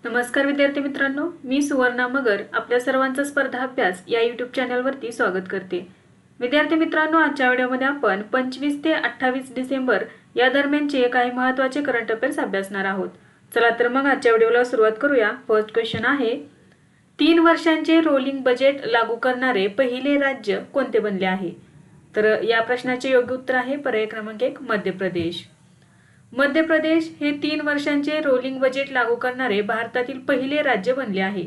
नमस्कार विद्यार्थी मित्रांनो, मी सुवर्णा मगर आपल्या सर्वांचा स्पर्धा अभ्यास या यूट्यूब चॅनलवरती स्वागत करते। विद्यार्थी मित्रांनो, आजच्या व्हिडिओमध्ये आपण 25 ते 28 डिसेंबर या दरम्यानचे काही महत्त्वाचे करंट अफेअर्स अभ्यासणार आहोत। चला तर मग आजच्या व्हिडिओला सुरुवात करूया। फर्स्ट क्वेश्चन आहे, 3 वर्षांचे रोलिंग बजेट लागू करणारे पहिले राज्य कोणते बनले आहे? तर या प्रश्नाचे योग्य उत्तर आहे पर्याय क्रमांक 1 मध्य प्रदेश। मध्य प्रदेश हे 3 वर्षांचे रोलिंग बजेट लागू करणारे भारतातील पहिले राज्य बनले आहे।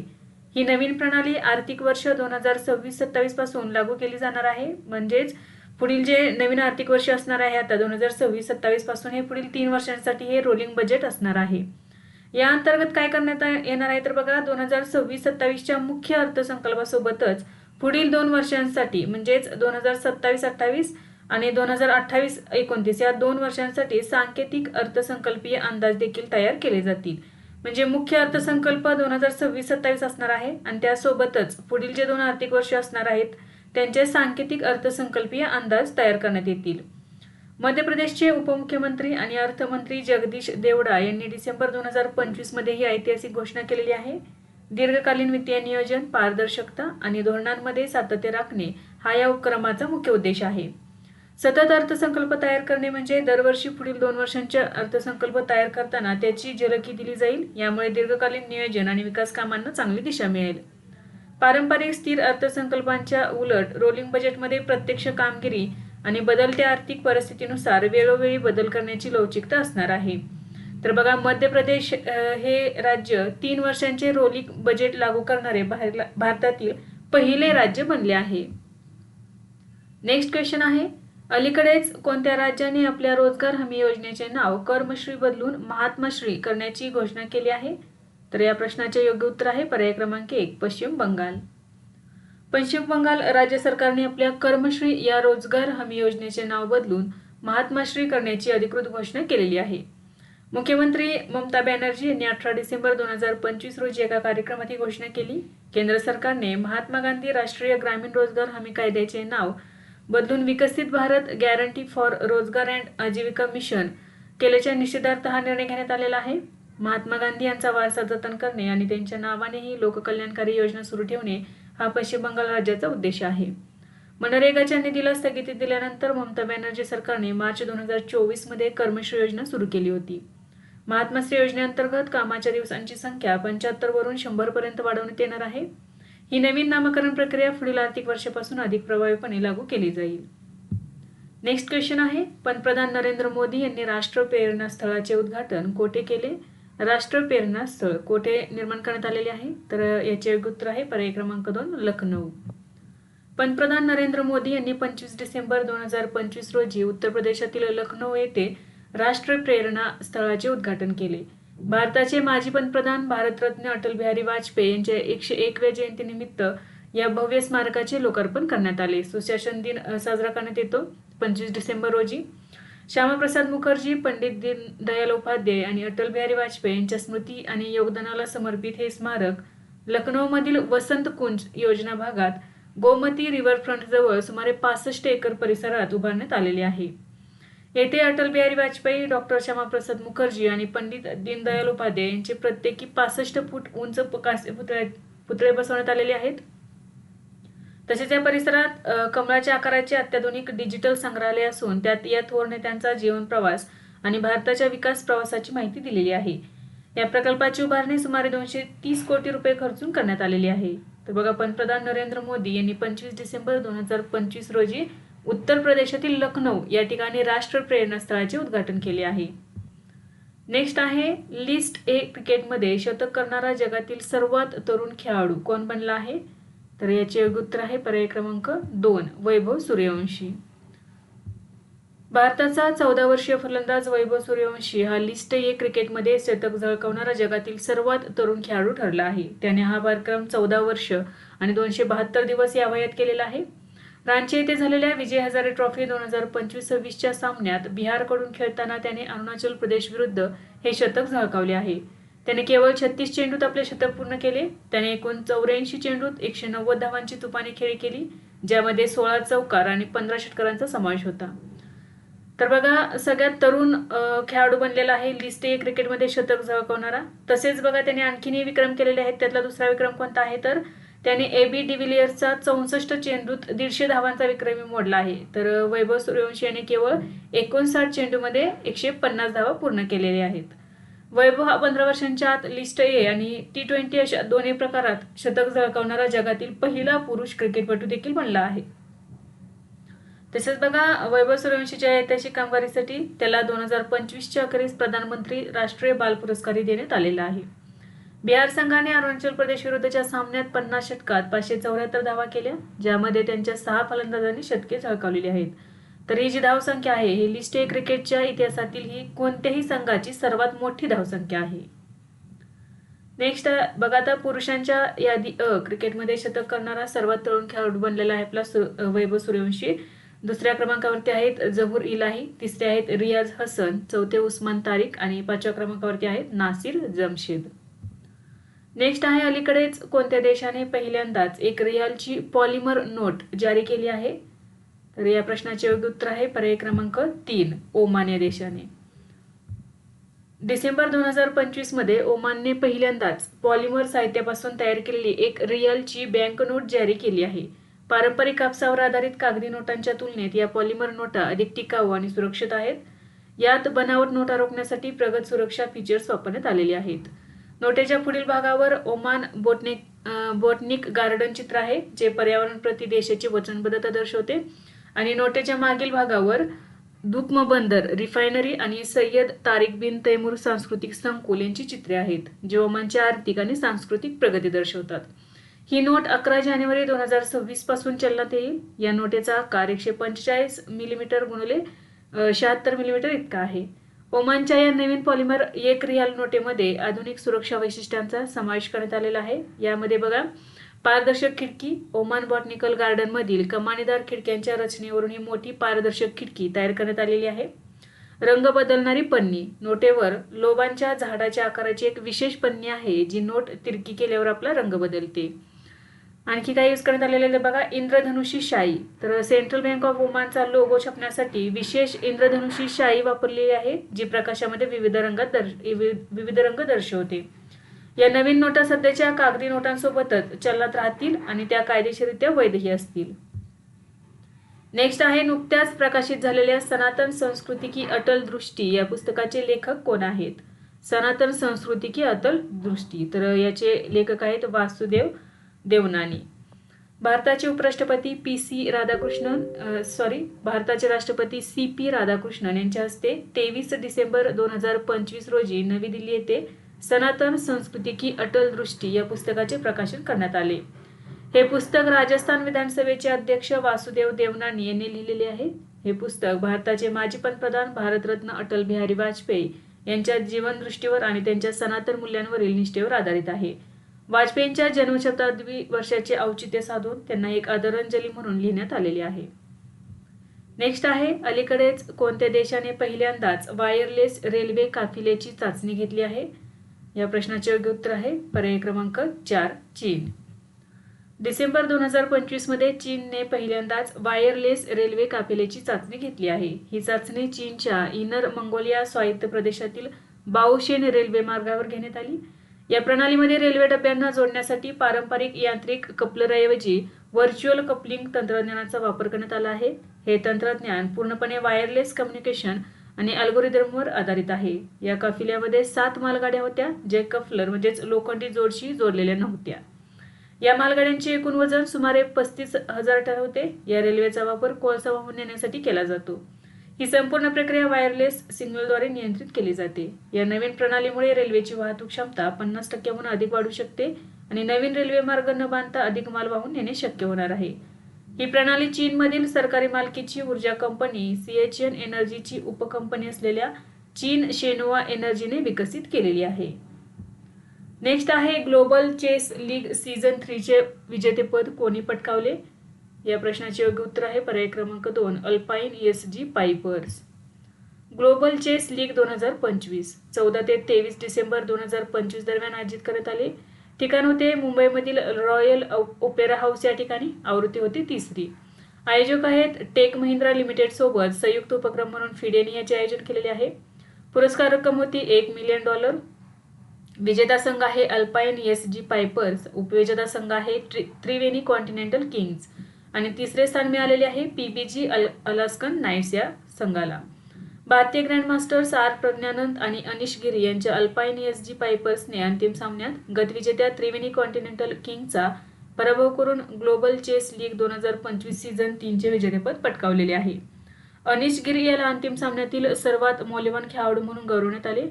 ही नवीन प्रणाली आर्थिक वर्ष 2026-27 पासून लागू केली जाणार आहे। म्हणजेच पुढील जे नवीन आर्थिक वर्ष असणार आहे आता 2026-27 पासून हे पुढील 3 वर्षांसाठी हे रोलिंग बजेट असणार आहे। या अंतर्गत काय करण्यात येणार आहे तर बघा, 2026-27 च्या मुख्य अर्थसंकल्पासोबतच पुढील 2 वर्षांसाठी म्हणजेच 2027-28 आणि 2028-29 या 2 वर्षांसाठी सांकेतिक अर्थसंकल्पीय अंदाज देखील तयार केले जातील। म्हणजे मुख्य अर्थसंकल्प 2026-27 असणार आहे आणि त्यासोबतच पुढील जे 2 आर्थिक वर्ष असणार आहेत त्यांचे सांकेतिक अर्थसंकल्पीय अंदाज तयार करण्यात येतील। मध्य प्रदेशचे उपमुख्यमंत्री आणि अर्थमंत्री जगदीश देवड़ा यांनी डिसेंबर 2025 मध्ये ही ऐतिहासिक घोषणा केलेली आहे। दीर्घकालीन वित्तीय नियोजन, पारदर्शकता आणि धोरणांमध्ये सातत्य राखणे हा या उपक्रमाचा मुख्य उद्देश आहे। सतत अर्थसंकल्प तयार करणे म्हणजे दरवर्षी पुढील 2 वर्षांचे अर्थसंकल्प तयार करताना त्याची झलकी दिली जाईल। यामुळे दीर्घकालीन नियोजन आणि विकास कामांना चांगली दिशा मिळेल। पारंपरिक स्थिर अर्थसंकल्पांच्या उलट रोलिंग बजेटमध्ये प्रत्यक्ष कामगिरी आणि बदलत्या आर्थिक परिस्थितीनुसार वेळोवेळी बदल करण्याची लवचिकता असणार आहे। तर बघा, मध्य प्रदेश हे राज्य 3 वर्षांचे रोलिंग बजेट लागू करणारे भारतातील पहिले राज्य बनले आहे। नेक्स्ट क्वेश्चन आहे, अलीकडेच कोणत्या राज्याने आपल्या रोजगार हमी योजनेचे नाव कर्मश्री बदलून महात्माश्री करण्याची घोषणा केली आहे? तर या प्रश्नाचे योग्य उत्तर आहे पर्याय क्रमांक 1 पश्चिम बंगाल। पश्चिम बंगाल राज्य सरकारने आपल्या कर्मश्री या रोजगार हमी योजनेचे नाव बदलून महात्माश्री करण्याची अधिकृत घोषणा केलेली आहे। मुख्यमंत्री ममता बॅनर्जी यांनी 18 डिसेंबर 2025 रोजी एका कार्यक्रमात ही घोषणा केली। केंद्र सरकारने महात्मा गांधी राष्ट्रीय ग्रामीण रोजगार हमी कायद्याचे नाव बदलून विकसित भारत गॅरंटी फॉर रोजगार अँड आजीविका मिशन केल्याच्या निषेधार्थ हा निर्णय घेण्यात आलेला आहे। महात्मा गांधी यांचा वारसा जतन करणे आणि त्यांच्या नावानेही लोककल्याणकारी योजना सुरू ठेवणे हा पश्चिम बंगाल राज्याचा उद्देश आहे। मनरेगाच्या निधीला स्थगिती दिल्यानंतर ममता बॅनर्जी सरकारने मार्च 2024 मध्ये कर्मश्री योजना सुरू केली होती। महात्माश्री योजनेअंतर्गत कामाच्या दिवसांची संख्या 75 वरून 100 पर्यंत वाढवण्यात येणार आहे। ही नवीन नामकरण प्रक्रिया पुढील आर्थिक वर्षापासून अधिक प्रभावीपणे लागू केली जाईल। नेक्स्ट क्वेश्चन आहे, पंतप्रधान नरेंद्र मोदी यांनी राष्ट्र प्रेरणा स्थळाचे उद्घाटन कोठे केले? राष्ट्र प्रेरणा स्थळ कोठे निर्माण करण्यात आलेले आहे? तर याचे योग्य उत्तर आहे पर्याय क्रमांक 2 लखनौ। पंतप्रधान नरेंद्र मोदी यांनी 25 डिसेंबर 2025 रोजी उत्तर प्रदेशातील लखनौ येथे राष्ट्र प्रेरणा स्थळाचे उद्घाटन केले। भारताचे माजी पंतप्रधान भारतरत्न अटल बिहारी वाजपेयी यांच्या 101व्या जयंतीनिमित्त या भव्य स्मारकाचे लोकार्पण करण्यात आले। सुशासन दिन साजरा करण्यात येतो 25 डिसेंबर रोजी। श्यामाप्रसाद मुखर्जी, पंडित दीनदयाल उपाध्याय आणि अटल बिहारी वाजपेयी यांच्या स्मृती आणि योगदानाला समर्पित हे स्मारक लखनौमधील वसंत कुंज योजना भागात गोमती रिव्हरफ्रंट जवळ सुमारे 65 एकर परिसरात उभारण्यात आलेले आहे। येथे अटल बिहारी वाजपेयी, डॉक्टर श्यामाप्रसाद मुखर्जी आणि पंडित दीनदयाल उपाध्याय यांचे प्रत्येकी 65 फूट उंच पुतळे बसवण्यात आलेले आहेत। तसेच या परिसरात कमळाच्या आकाराचे अत्याधुनिक डिजिटल संग्रहालय असून त्यात या थोर नेत्यांचा जीवन प्रवास आणि भारताच्या विकास प्रवासाची माहिती दिलेली आहे। या प्रकल्पाची उभारणी सुमारे 230 कोटी रुपये खर्चून करण्यात आलेली आहे। तर बघा, पंतप्रधान नरेंद्र मोदी यांनी 25 डिसेंबर 2025 रोजी उत्तर प्रदेशातील लखनौ या ठिकाणी राष्ट्र प्रेरणा स्थळाचे उद्घाटन केले आहे। नेक्स्ट आहे, लिस्ट ए क्रिकेटमध्ये शतक करणारा जगातील सर्वात तरुण खेळाडू कोण बनला आहे? तर याचे योग्य उत्तर आहे पर्याय क्रमांक 2 वैभव सूर्यवंशी। भारताचा 14 वर्षीय फलंदाज वैभव सूर्यवंशी हा लिस्ट ए क्रिकेटमध्ये शतक झळकावणारा जगातील सर्वात तरुण खेळाडू ठरला आहे। त्याने हा पराक्रम 14 वर्ष आणि 272 दिवस या वयात केलेला आहे। रांची येथे झालेल्या विजय हजारे ट्रॉफी 2025-26 च्या सामन्यात बिहारकडून खेळताना त्याने अरुणाचल प्रदेश विरुद्ध हे शतक झळकावले आहे। त्याने केवळ 36 चेंडूत आपले शतक पूर्ण केले। त्याने एकूण 84 चेंडूत 190 धावांची तुफानी खेळी केली, ज्यामध्ये 16 चौकार आणि 15 षटकारांचा समावेश होता। तर बघा सगळ्यात तरुण खेळाडू बनलेला आहे लिस्ट ए क्रिकेटमध्ये शतक झळकवणारा. तसेच बघा त्याने आणखीनही विक्रम केलेले आहेत. त्यातला दुसरा विक्रम कोणता आहे तर त्याने AB डिव्हिलियर्सचा 64 चेंडूत 150 धावांचा विक्रमी मोडला आहे. तर वैभव सूर्यवंशी याने केवळ 59 चेंडूमध्ये 150 धावा पूर्ण केलेल्या आहेत. वैभव हा 15 वर्षांच्या आत लिस्ट ए आणि T20 अशा दोन्ही प्रकारात शतक झळकावणारा जगातील पहिला पुरुष क्रिकेटपटू देखील बनला आहे. तसेच बघा वैभव सूर्यवंशीच्या ऐतिहासिक कामगिरीसाठी त्याला 2025च्या अखेरीस प्रधानमंत्री राष्ट्रीय बाल पुरस्कारही देण्यात आलेला आहे. बिहार संघाने अरुणाचल प्रदेश विरुद्धच्या सामन्यात 50 षटकात 574 धावा केल्या, ज्यामध्ये त्यांच्या 6 फलंदाजांनी शतके झळकावलेली आहेत. तर ही जी धावसंख्या आहे ही लिस्ट ए क्रिकेटच्या इतिहासातील ही कोणत्याही संघाची सर्वात मोठी धावसंख्या आहे. नेक्स्ट बघा आता पुरुषांच्या यादी क्रिकेटमध्ये शतक करणारा सर्वात तरुण खेळाडू बनलेला आहे आपला वैभव सूर्यवंशी. दुसऱ्या क्रमांकावरती आहेत जहूर इलाही, तिसरे आहेत रियाज हसन, चौथे उस्मान तारिक आणि 5व्या क्रमांकावरती आहेत नासिर जमशेद. नेक्स्ट आहे अलीकडेच कोणत्या देशाने पहिल्यांदाच एक रियालची पॉलिमर नोट जारी केली आहे. तर या प्रश्नाचे योग्य उत्तर आहे पर्याय क्रमांक 3 ओमान या देशाने. डिसेंबर 2025 मध्ये ओमानने पहिल्यांदाच पॉलिमर साहित्यापासून तयार केलेली एक रियालची बँक नोट जारी केली आहे. पारंपरिक कापसावर आधारित कागदी नोटांच्या तुलनेत या पॉलिमर नोटा अधिक टिकाऊ आणि सुरक्षित आहेत. यात बनावट नोटा रोखण्यासाठी प्रगत सुरक्षा फीचर्स वापरण्यात आलेले आहेत. नोटेच्या पुढील भागावर ओमान बोटनिक गार्डन चित्र आहे, जे पर्यावरण प्रति देशाची वचनबद्धता दर्शवते. आणि नोटेच्या मागील भागावर दुक्म बंदर रिफायनरी आणि सय्यद तारिक बिन तैमूर सांस्कृतिक संकुल यांची चित्रे आहेत, जे ओमानची आर्थिक आणि सांस्कृतिक प्रगती दर्शवतात. ही नोट 11 जानेवारी 2026 पासून चलनात येईल. या नोटेचा आकार 145 मिलीमीटर गुणिले 76 मिलीमीटर इतका आहे. ओमानच्या या नवीन पॉलिमर 1 रियाल नोटेमध्ये आधुनिक सुरक्षा वैशिष्ट्यांचा समावेश करण्यात आलेला आहे. यामध्ये बघा पारदर्शक खिडकी, ओमान बॉटनिकल गार्डन मधील कमानीदार खिडक्यांच्या रचनेवरून ही मोठी पारदर्शक खिडकी तयार करण्यात आलेली आहे. रंग बदलणारी पन्नी, नोटेवर लोबांच्या झाडाच्या आकाराची एक विशेष पन्नी आहे जी नोट तिरकी केल्यावर आपला रंग बदलते. आणखी काय यूज करण्यात आलेले बघा इंद्रधनुषी शाई. तर सेंट्रल बँक ऑफ ओमानचा लोगो छापण्यासाठी विशेष इंद्रधनुषी शाई वापरलेली आहे, जी प्रकाशामध्ये विविध रंग दर्शवते. या नवीन नोटा सध्याच्या कागदी नोटांसोबतच चलनात राहतील आणि त्या कायदेशीररित्या वैधही असतील. नेक्स्ट आहे नुकत्याच प्रकाशित झालेल्या सनातन संस्कृती की अटल दृष्टी या पुस्तकाचे लेखक कोण आहेत. सनातन संस्कृती की अटल दृष्टी, तर याचे लेखक आहेत वासुदेव देवनानी. भारताचे उपराष्ट्रपती भारताचे राष्ट्रपती CP राधाकृष्णन यांच्या हस्ते 23 डिसेंबर 2025 रोजी नवी दिल्ली येथे सनातन संस्कृती की अटल दृष्टी या पुस्तकाचे प्रकाशन करण्यात आले. हे पुस्तक राजस्थान विधानसभेचे अध्यक्ष वासुदेव देवनानी यांनी लिहिलेले आहे. हे पुस्तक भारताचे माजी पंतप्रधान भारतरत्न अटल बिहारी वाजपेयी यांच्या जीवनदृष्टीवर आणि त्यांच्या सनातन मूल्यांवरील निष्ठेवर आधारित आहे. वाजपेयींच्या जन्मशताब्दी वर्षाचे औचित्य साधून त्यांना एक आदरांजली म्हणून लिहिण्यात आलेले आहे. नेक्स्ट आहे अलीकडेच कोणत्या देशाने पहिल्यांदाच वायरलेस रेल्वे काफिलेची चाचणी घेतली आहे. या प्रश्नाचे योग्य उत्तर आहे पर्याय क्रमांक 4 चीन. डिसेंबर 2025 मध्ये चीनने पहिल्यांदाच वायरलेस रेल्वे काफिलेची चाचणी घेतली आहे. ही चाचणी चीनच्या इनर मंगोलिया स्वायत्त प्रदेशातील बाओशेन रेल्वे मार्गावर घेण्यात आली. या प्रणालीमध्ये रेल्वे डब्यांना जोडण्यासाठी पारंपरिक यांत्रिक कपलरऐवजी व्हर्च्युअल कपलिंग तंत्रज्ञानाचा वापर करण्यात आला आहे. हे तंत्रज्ञान पूर्णपणे वायरलेस कम्युनिकेशन आणि अल्गोरिदमवर आधारित आहे. या काफिल्यामध्ये 7 मालगाड्या होत्या, जे कपलर म्हणजेच लोखंडी जोडशी जोडलेल्या नव्हत्या. या मालगाड्यांचे एकूण वजन सुमारे 35,000 टन होते. या रेल्वेचा वापर कोळसा वाहून नेण्यासाठी केला जातो. ही संपूर्ण प्रक्रिया वायरलेस सिग्नलद्वारे नियंत्रित केली जाते. या नवीन प्रणालीमुळे रेल्वेची वाहतूक क्षमता 50%हून अधिक वाढू शकते आणि नवीन रेल्वे मार्ग न बांधता अधिक माल वाहून नेणे शक्य होणार आहे. ही प्रणाली चीनमधील सरकारी मालकीची ऊर्जा कंपनी CHN एनर्जीची उपकंपनी असलेल्या चीन शेनुआ एनर्जीने विकसित केलेली आहे. नेक्स्ट आहे ग्लोबल चेस लीग सीझन 3 चे विजेतेपद कोणी पटकावले. या प्रश्नाचे योग्य उत्तर आहे पर्याय क्रमांक 2 Alpine SG Pipers. Global chess league 2025 14 ते 23 डिसेंबर 2025 दरम्यान आयोजित करण्यात आले. ठिकाण होते मुंबईमधील रॉयल ओपेरा हाऊस या ठिकाणी. आवृत्ती होती 3री. आयोजक आहेत टेक महिंद्रा लिमिटेड सोबत संयुक्त उपक्रम म्हणून फिडेने याचे आयोजन केलेले आहे. पुरस्कार रक्कम होती $1 मिलियन. विजेता संघ आहे अल्पाईन SG पायपर्स. उपविजेता संघ आहे त्रिवेणी कॉन्टिनेंटल किंग्ज आणि तिसरे स्थान मिळालेले आहे PBG अलास्कन नाईट्स या संघाला. भारतीय ग्रँडमास्टर्स आर प्रज्ञानंद आणि अनिश गिरी यांच्या अल्पाईन SG पायपर्सने अंतिम सामन्यात गतविजेत्या त्रिवेणी कॉन्टिनेंटल किंग्जचा पराभव करून ग्लोबल चेस लीग 2025 सीझन 3चे विजेतेपद पटकावलेले आहे. अनिश गिरी याला अंतिम सामन्यातील सर्वात मौल्यवान खेळाडू म्हणून गौरवण्यात आले.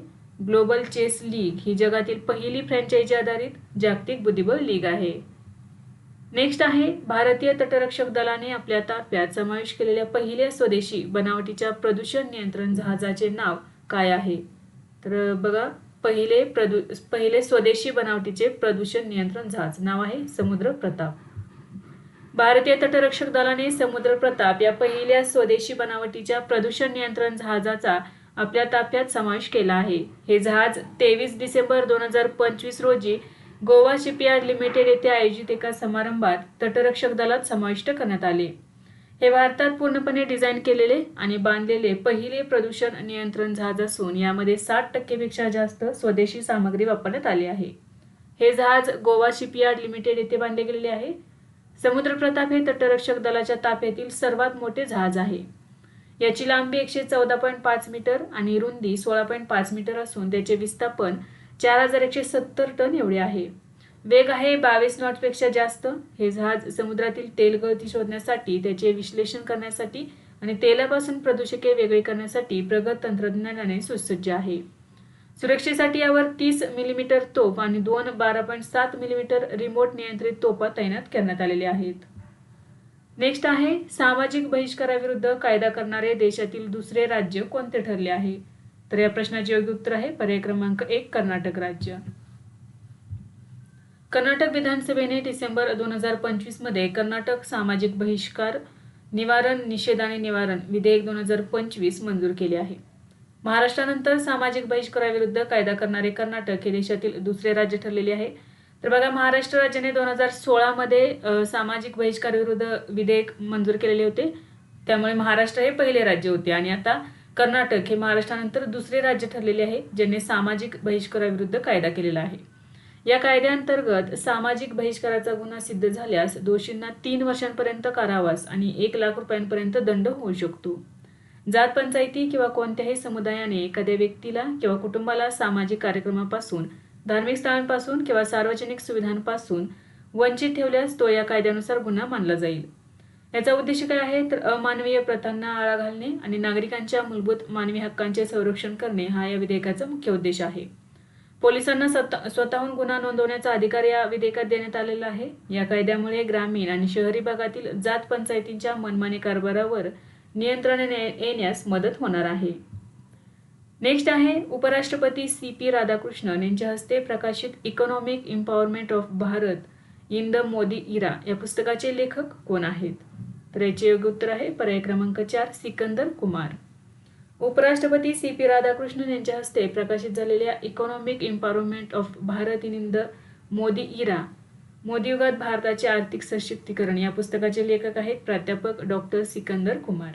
ग्लोबल चेस लीग ही जगातील पहिली फ्रँचायझी आधारित जागतिक बुद्धिबळ लीग आहे. नेक्स्ट आहे भारतीय तटरक्षक दलाने आपल्या ताफ्यात समावेश केलेल्या पहिल्या स्वदेशी बनावटीच्या प्रदूषण नियंत्रण जहाजाचे नाव काय आहे? तर बघा, पहिले स्वदेशी बनावटीचे प्रदूषण नियंत्रण जहाज नाव आहे समुद्र प्रताप. भारतीय तटरक्षक दलाने समुद्र प्रताप या पहिल्या स्वदेशी बनावटीच्या प्रदूषण नियंत्रण जहाजाचा आपल्या ताफ्यात समावेश केला आहे. हे जहाज 23 डिसेंबर 2025 रोजी गोवा शिपयार्ड लिमिटेड येथे आयोजित एका समारंभात तटरक्षक दलात समाविष्ट करण्यात आले. हे भारतात पूर्णपणे डिझाईन केलेले आणि बांधलेले पहिले प्रदूषण नियंत्रण जहाज असून यामध्ये 60% पेक्षा जास्त स्वदेशी सामग्री वापरण्यात आली आहे. हे जहाज गोवा शिपयार्ड लिमिटेड येथे बांधले गेलेले आहे. समुद्र प्रताप हे तटरक्षक दलाच्या ताफ्यातील सर्वात मोठे जहाज आहे. याची लांबी 114.5 मीटर आणि रुंदी 16.5 मीटर असून त्याचे विस्थापन 4170 टन एवढे आहे. वेग आहे 22 नॉट्सपेक्षा जास्त. हे जहाज समुद्रातील तेल गळती शोधण्यासाठी, त्याचे विश्लेषण करण्यासाठी आणि तेलापासून प्रदूषके वेगळे करण्यासाठी प्रगत तंत्रज्ञानाने सुसज्ज आहे. सुरक्षेसाठी यावर 30 मिलीमीटर तोफ आणि 2 12.7 मिलीमीटर रिमोट नियंत्रित तोफा तैनात करण्यात आलेल्या आहेत. नेक्स्ट आहे सामाजिक बहिष्काराविरुद्ध कायदा करणारे देशातील दुसरे राज्य कोणते ठरले आहे? तर या प्रश्नाचे योग्य उत्तर आहे पर्याय क्रमांक 1 कर्नाटक राज्य. कर्नाटक विधानसभेने डिसेंबर 2025 मध्ये कर्नाटक सामाजिक बहिष्कार निवारण निषेध आणि निवारण विधेयक 2025 मंजूर केले आहे. महाराष्ट्रानंतर सामाजिक बहिष्काराविरुद्ध कायदा करणारे कर्नाटक हे देशातील दुसरे राज्य ठरलेले आहे. तर बघा, महाराष्ट्र राज्याने 2016 मध्ये सामाजिक बहिष्कार विरुद्ध विधेयक मंजूर केलेले होते. त्यामुळे महाराष्ट्र हे पहिले राज्य होते आणि आता कर्नाटक हे महाराष्ट्रानंतर दुसरे राज्य ठरलेले आहे ज्यांनी सामाजिक बहिष्काराविरुद्ध कायदा केलेला आहे. या कायद्याअंतर्गत सामाजिक बहिष्काराचा गुन्हा सिद्ध झाल्यास दोषींना 3 वर्षांपर्यंत कारावास आणि 1 लाख रुपयांपर्यंत दंड होऊ शकतो. जात पंचायती किंवा कोणत्याही समुदायाने एखाद्या व्यक्तीला किंवा कुटुंबाला सामाजिक कार्यक्रमापासून, धार्मिक स्थळांपासून किंवा सार्वजनिक सुविधांपासून वंचित ठेवल्यास तो या कायद्यानुसार गुन्हा मानला जाईल. याचा उद्देश काय आहे? तर अमानवीय प्रथांना आळा घालणे आणि नागरिकांच्या मूलभूत मानवी हक्कांचे संरक्षण करणे हा या विधेयकाचा मुख्य उद्देश आहे. पोलिसांना स्वतःहून गुन्हा नोंदवण्याचा अधिकार या विधेयकात देण्यात आलेला आहे. या कायद्यामुळे ग्रामीण आणि शहरी भागातील जात पंचायतींच्या मनमानी कारभारावर नियंत्रण येण्यास मदत होणार आहे. नेक्स्ट आहे उपराष्ट्रपती CP राधाकृष्णन यांच्या हस्ते प्रकाशित economic empowerment of Bharat in the Modi era या पुस्तकाचे लेखक कोण आहेत? तर याचे योग्य उत्तर आहे पर्याय क्रमांक 4 सिकंदर कुमार. उपराष्ट्रपती CP राधाकृष्णन यांच्या हस्ते प्रकाशित झालेल्या economic empowerment of Bharat in the Modi era, Modi युगात भारताचे आर्थिक सशक्तीकरण या पुस्तकाचे लेखक आहेत प्राध्यापक डॉक्टर सिकंदर कुमार.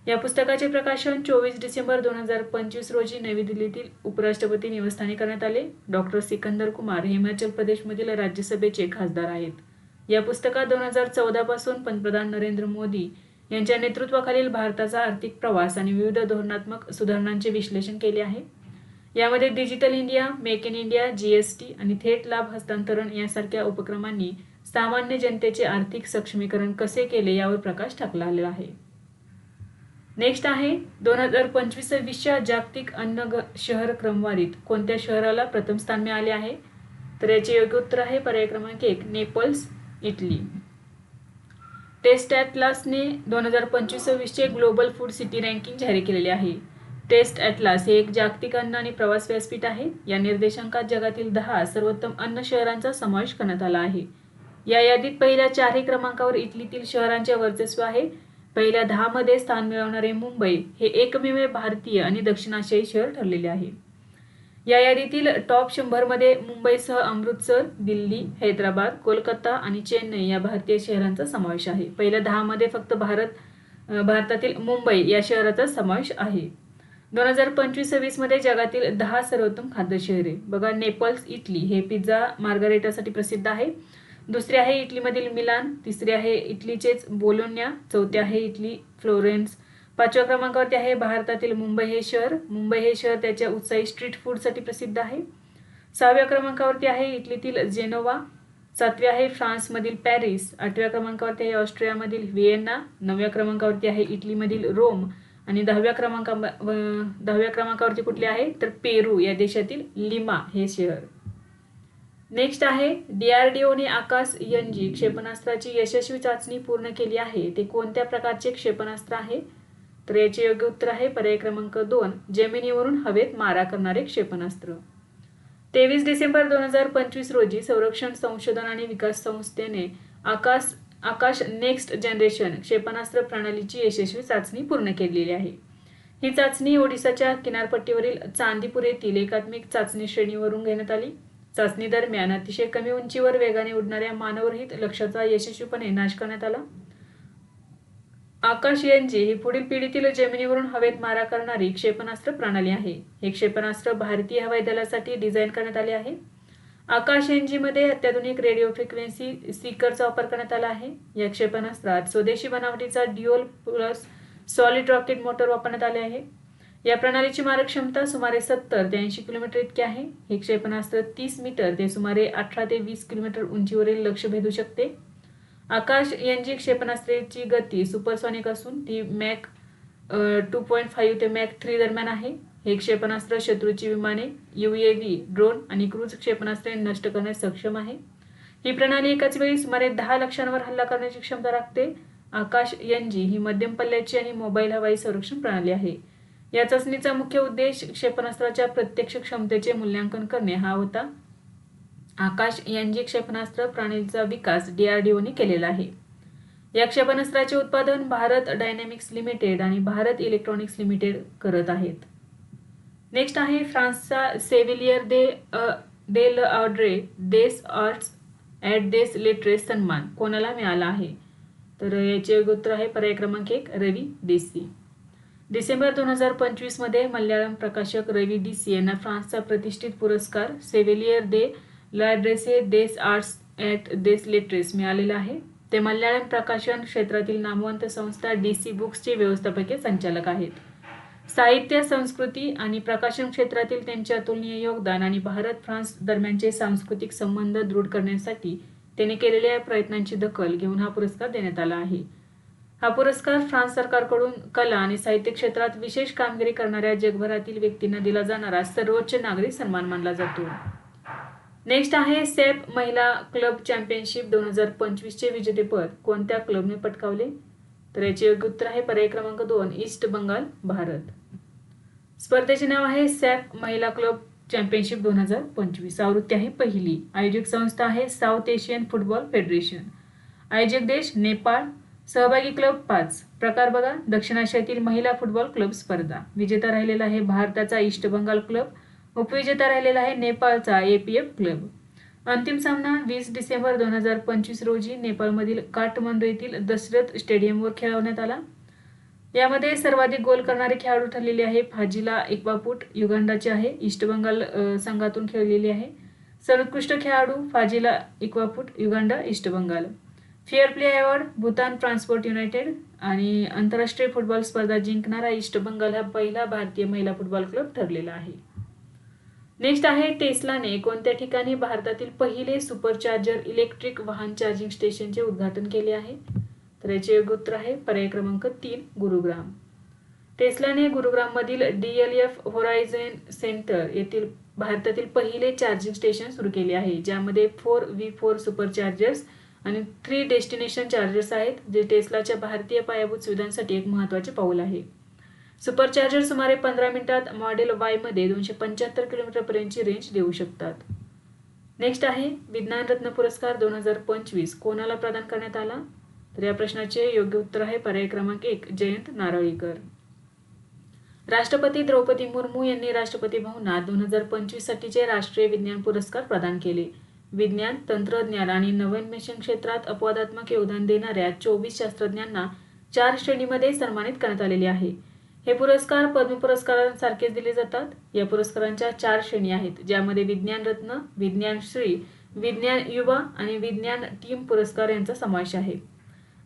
या पुस्तकाचे प्रकाशन 24 डिसेंबर 2025 रोजी नवी दिल्लीतील उपराष्ट्रपती निवासस्थानी करण्यात आले. डॉक्टर सिकंदर कुमार हिमाचल प्रदेशमधील राज्यसभेचे खासदार आहेत. या पुस्तकात 2014 पासून पंतप्रधान नरेंद्र मोदी यांच्या नेतृत्वाखालील भारताचा आर्थिक प्रवास आणि विविध धोरणात्मक सुधारणांचे विश्लेषण केले आहे. यामध्ये digital India, make in India, GST आणि थेट लाभ हस्तांतरण यासारख्या उपक्रमांनी सामान्य जनतेचे आर्थिक सक्षमीकरण कसे केले यावर प्रकाश टाकला आलेला आहे. नेक्स्ट आहे 2025च्या जागतिक अन्न शहर क्रमवारीत कोणत्या शहराला प्रथम स्थान मिळाले आहे? तर याचे योग्य उत्तर आहे पर्याय क्रमांक 1 नेपल्स, इटली. टेस्ट ॲटलासने 2025चे ग्लोबल फूड सिटी रँकिंग जाहीर केलेले आहे. टेस्ट ॲटलास हे एक जागतिक अन्न आणि प्रवास व्यासपीठ आहे. या निर्देशांकात जगातील 10 सर्वोत्तम अन्न शहरांचा समावेश करण्यात आला आहे. या यादीत पहिल्या 4 क्रमांकावर इटलीतील शहरांचे वर्चस्व आहे. पहिल्या 10 मध्ये स्थान मिळवणारे मुंबई हे एकमेव भारतीय आणि दक्षिण आशियाई शहर ठरलेले आहे. या यादीतील टॉप 100 मध्ये मुंबईसह अमृतसर, दिल्ली, हैदराबाद, कोलकाता आणि चेन्नई या भारतीय शहरांचा समावेश आहे. पहिल्या 10 मध्ये फक्त भारतातील मुंबई या शहराचा समावेश आहे. 2025-26 मध्ये जगातील 10 सर्वोत्तम खाद्य शहरे बघा. नेपल्स इटली हे पिझ्झा मार्गारेटासाठी प्रसिद्ध आहे. दुसरे आहे इटलीमधील मिलान, तिसरे आहे इटलीचेच बोलोन्या, चौथे आहे इटली फ्लोरेन्स, 5व्या क्रमांकावरती आहे भारतातील मुंबई हे शहर. मुंबई हे शहर त्याच्या उत्साही स्ट्रीट फूडसाठी प्रसिद्ध आहे. 6व्या क्रमांकावरती आहे इटलीतील जेनोवा, 7वे आहे फ्रान्समधील पॅरिस, 8व्या क्रमांकावरती आहे ऑस्ट्रियामधील व्हिएन्ना, 9व्या क्रमांकावरती आहे इटलीमधील रोम आणि 10व्या क्रमांकावरती कुठले आहे तर पेरू या देशातील लिमा हे शहर. नेक्स्ट आहे DRDOने आकाश NG क्षेपणास्त्राची यशस्वी चाचणी पूर्ण केली आहे. ते कोणत्या प्रकारचे क्षेपणास्त्र आहे तर याचे योग्य उत्तर आहे पर्याय क्रमांक 2 जेमिनीवरून हवेत मारा करणारे क्षेपणास्त्र. 23 डिसेंबर 2025 रोजी संरक्षण संशोधन आणि विकास संस्थेने आकाश नेक्स्ट जनरेशन क्षेपणास्त्र प्रणालीची यशस्वी चाचणी पूर्ण केलेली आहे. ही चाचणी ओडिसाच्या किनारपट्टीवरील चांदीपूर येथील एकात्मिक चाचणी श्रेणीवरून घेण्यात आली. चाचणी दरम्यान अतिशय कमी उंचीवर वेगाने उडणाऱ्या मानवरहित लक्ष्याचा यशस्वीपणे नाश करण्यात आला. आकाश NG ही पुढील पिढीतील जमिनीवरून हवेत मारा करणारी क्षेपणास्त्र प्रणाली आहे. हे क्षेपणास्त्र भारतीय हवाई दलासाठी डिझाईन करण्यात आले आहे. आकाश NG मध्ये अत्याधुनिक रेडिओ फ्रिक्वेन्सी सीकरचा वापर करण्यात आला आहे. या क्षेपणास्त्रात स्वदेशी बनावटीचा dual plus solid rocket motor वापरण्यात आले आहे. या प्रणालीची मारक क्षमता सुमारे 70 ते 80 किलोमीटर इतकी आहे. हे क्षेपणास्त्र 30 मीटर ते सुमारे 18 ते 20 किलोमीटर उंचीवरील लक्ष्य भेदू शकते. आकाश NG क्षेपणास्त्राची गती सुपरसॉनिक असून ती मॅक 2.5 ते मॅक 3 दरम्यान आहे. हे क्षेपणास्त्र शत्रूची विमाने, UAV, ड्रोन आणि क्रूझ क्षेपणास्त्रे नष्ट करण्यास सक्षम आहे. ही प्रणाली एकाच वेळी सुमारे 10 लक्ष्यांवर हल्ला करण्याची क्षमता राखते. आकाश NG ही मध्यम पल्ल्याची आणि मोबाईल हवाई संरक्षण प्रणाली आहे. या चाचणीचा मुख्य उद्देश क्षेपणास्त्राच्या प्रत्यक्ष क्षमतेचे मूल्यांकन करणे हा होता. आकाश NG क्षेपणास्त्र प्रणालीचा विकास DRDOने केलेला आहे. या क्षेपणास्त्राचे उत्पादन भारत डायनॅमिक्स लिमिटेड आणि भारत इलेक्ट्रॉनिक्स लिमिटेड करत आहेत. नेक्स्ट आहे फ्रान्सचा सेव्हिलियर दे l'Ordre des Arts et des Lettres सन्मान कोणाला मिळाला आहे तर याचे योग्य उत्तर आहे पर्याय क्रमांक 1 रवी देसी. डिसेंबर 2025 मध्ये मल्याळम प्रकाशक रवी देसी यांना फ्रान्सचा प्रतिष्ठित पुरस्कार सेव्हिलियर दे l'Ordre des Arts et des Lettres मिळालेला आहे. ते मल्याळम प्रकाशन क्षेत्रातील नामवंत संस्था DC बुक्सचे व्यवस्थापकीय संचालक आहेत. साहित्य, संस्कृती आणि प्रकाशन क्षेत्रातील त्यांचे अतुलनीय योगदान आणि भारत-फ्रान्स दरम्यानचे सांस्कृतिक संबंध दृढ करण्यासाठी त्यांनी केलेल्या प्रयत्नांची दखल घेऊन हा पुरस्कार देण्यात आला आहे. हा पुरस्कार फ्रान्स सरकारकडून कला आणि साहित्य क्षेत्रात विशेष कामगिरी करणाऱ्या जगभरातील व्यक्तींना दिला जाणारा सर्वोच्च नागरी सन्मान मानला जातो. नेक्स्ट आहे सॅप महिला क्लब चॅम्पियनशिप 2025 चे विजेतेपद कोणत्या क्लबने पटकावले तर याचे योग्य उत्तर आहे पर्याय क्रमांक 2 ईस्ट बंगाल भारत. स्पर्धेचे नाव आहे सॅप महिला क्लब चॅम्पियनशिप 2025. आवृत्ती आहे पहिली. आयोजक संस्था आहे साऊथ एशियन फुटबॉल फेडरेशन. आयोजक देश नेपाळ. सहभागी क्लब 5. प्रकार बघा दक्षिण आशियातील महिला फुटबॉल क्लब स्पर्धा. विजेता राहिलेला आहे भारताचा ईस्ट बंगाल क्लब. उपविजेता राहिलेला आहे नेपाळचा APF क्लब. अंतिम सामना 20 डिसेंबर 2025 रोजी नेपाळमधील काठमांडू येथील दशरथ स्टेडियमवर खेळवण्यात आला. यामध्ये सर्वाधिक गोल करणारे खेळाडू ठरलेले आहे फाजिला इक्वापुट युगांडाचे आहे. ईस्ट बंगाल संघातून खेळलेले आहे. सर्वोत्कृष्ट खेळाडू Fazila Ikwaput Uganda East Bengal. Fair play award Bhutan transport united आणि आंतरराष्ट्रीय फुटबॉल स्पर्धा जिंकणारा ईस्ट बंगाल हा पहिला भारतीय महिला फुटबॉल क्लब ठरलेला आहे. नेक्स्ट आहे टेस्लाने कोणत्या ठिकाणी भारतातील पहिले सुपरचार्जर इलेक्ट्रिक वाहन चार्जिंग स्टेशनचे उद्घाटन केले आहे तर याचे योग्य उत्तर आहे पर्याय क्रमांक 3 गुरुग्राम. टेस्लाने गुरुग्राममधील DLF होरायझन सेंटर येथील भारतातील पहिले चार्जिंग स्टेशन सुरू केले आहे ज्यामध्ये 4V4 सुपरचार्जर्स आणि 3 डेस्टिनेशन चार्जर्स आहेत जे टेस्लाच्या भारतीय पायाभूत सुविधांसाठी एक महत्त्वाचे पाऊल आहे. सुपरचार्जर सुमारे 15 मिनिटात मॉडेल Y मध्ये 275 किलोमीटर पर्यंतची रेंज देऊ शकतात. नेक्स्ट आहे विज्ञान रत्न पुरस्कार 2025 कोणाला प्रदान करण्यात आला तर या प्रश्नाचे योग्य उत्तर आहे पर्याय क्रमांक 1 जयंत नारळीकर. राष्ट्रपती द्रौपदी मुर्मू यांनी राष्ट्रपती भवनात 2025 साठीचे राष्ट्रीय विज्ञान पुरस्कार प्रदान केले. विज्ञान, तंत्रज्ञान आणि नवोन्मेषण क्षेत्रात अपवादात्मक योगदान देणाऱ्या 24 शास्त्रज्ञांना 4 श्रेणीमध्ये सन्मानित करण्यात आलेले आहे. हे पुरस्कार पद्म पुरस्कारांसारखेच दिले जातात. या पुरस्कारांच्या 4 श्रेणी आहेत, ज्यामध्ये विज्ञान रत्न, विज्ञान श्री, विज्ञान युवा आणि विज्ञान टीम पुरस्कार यांचा समावेश आहे.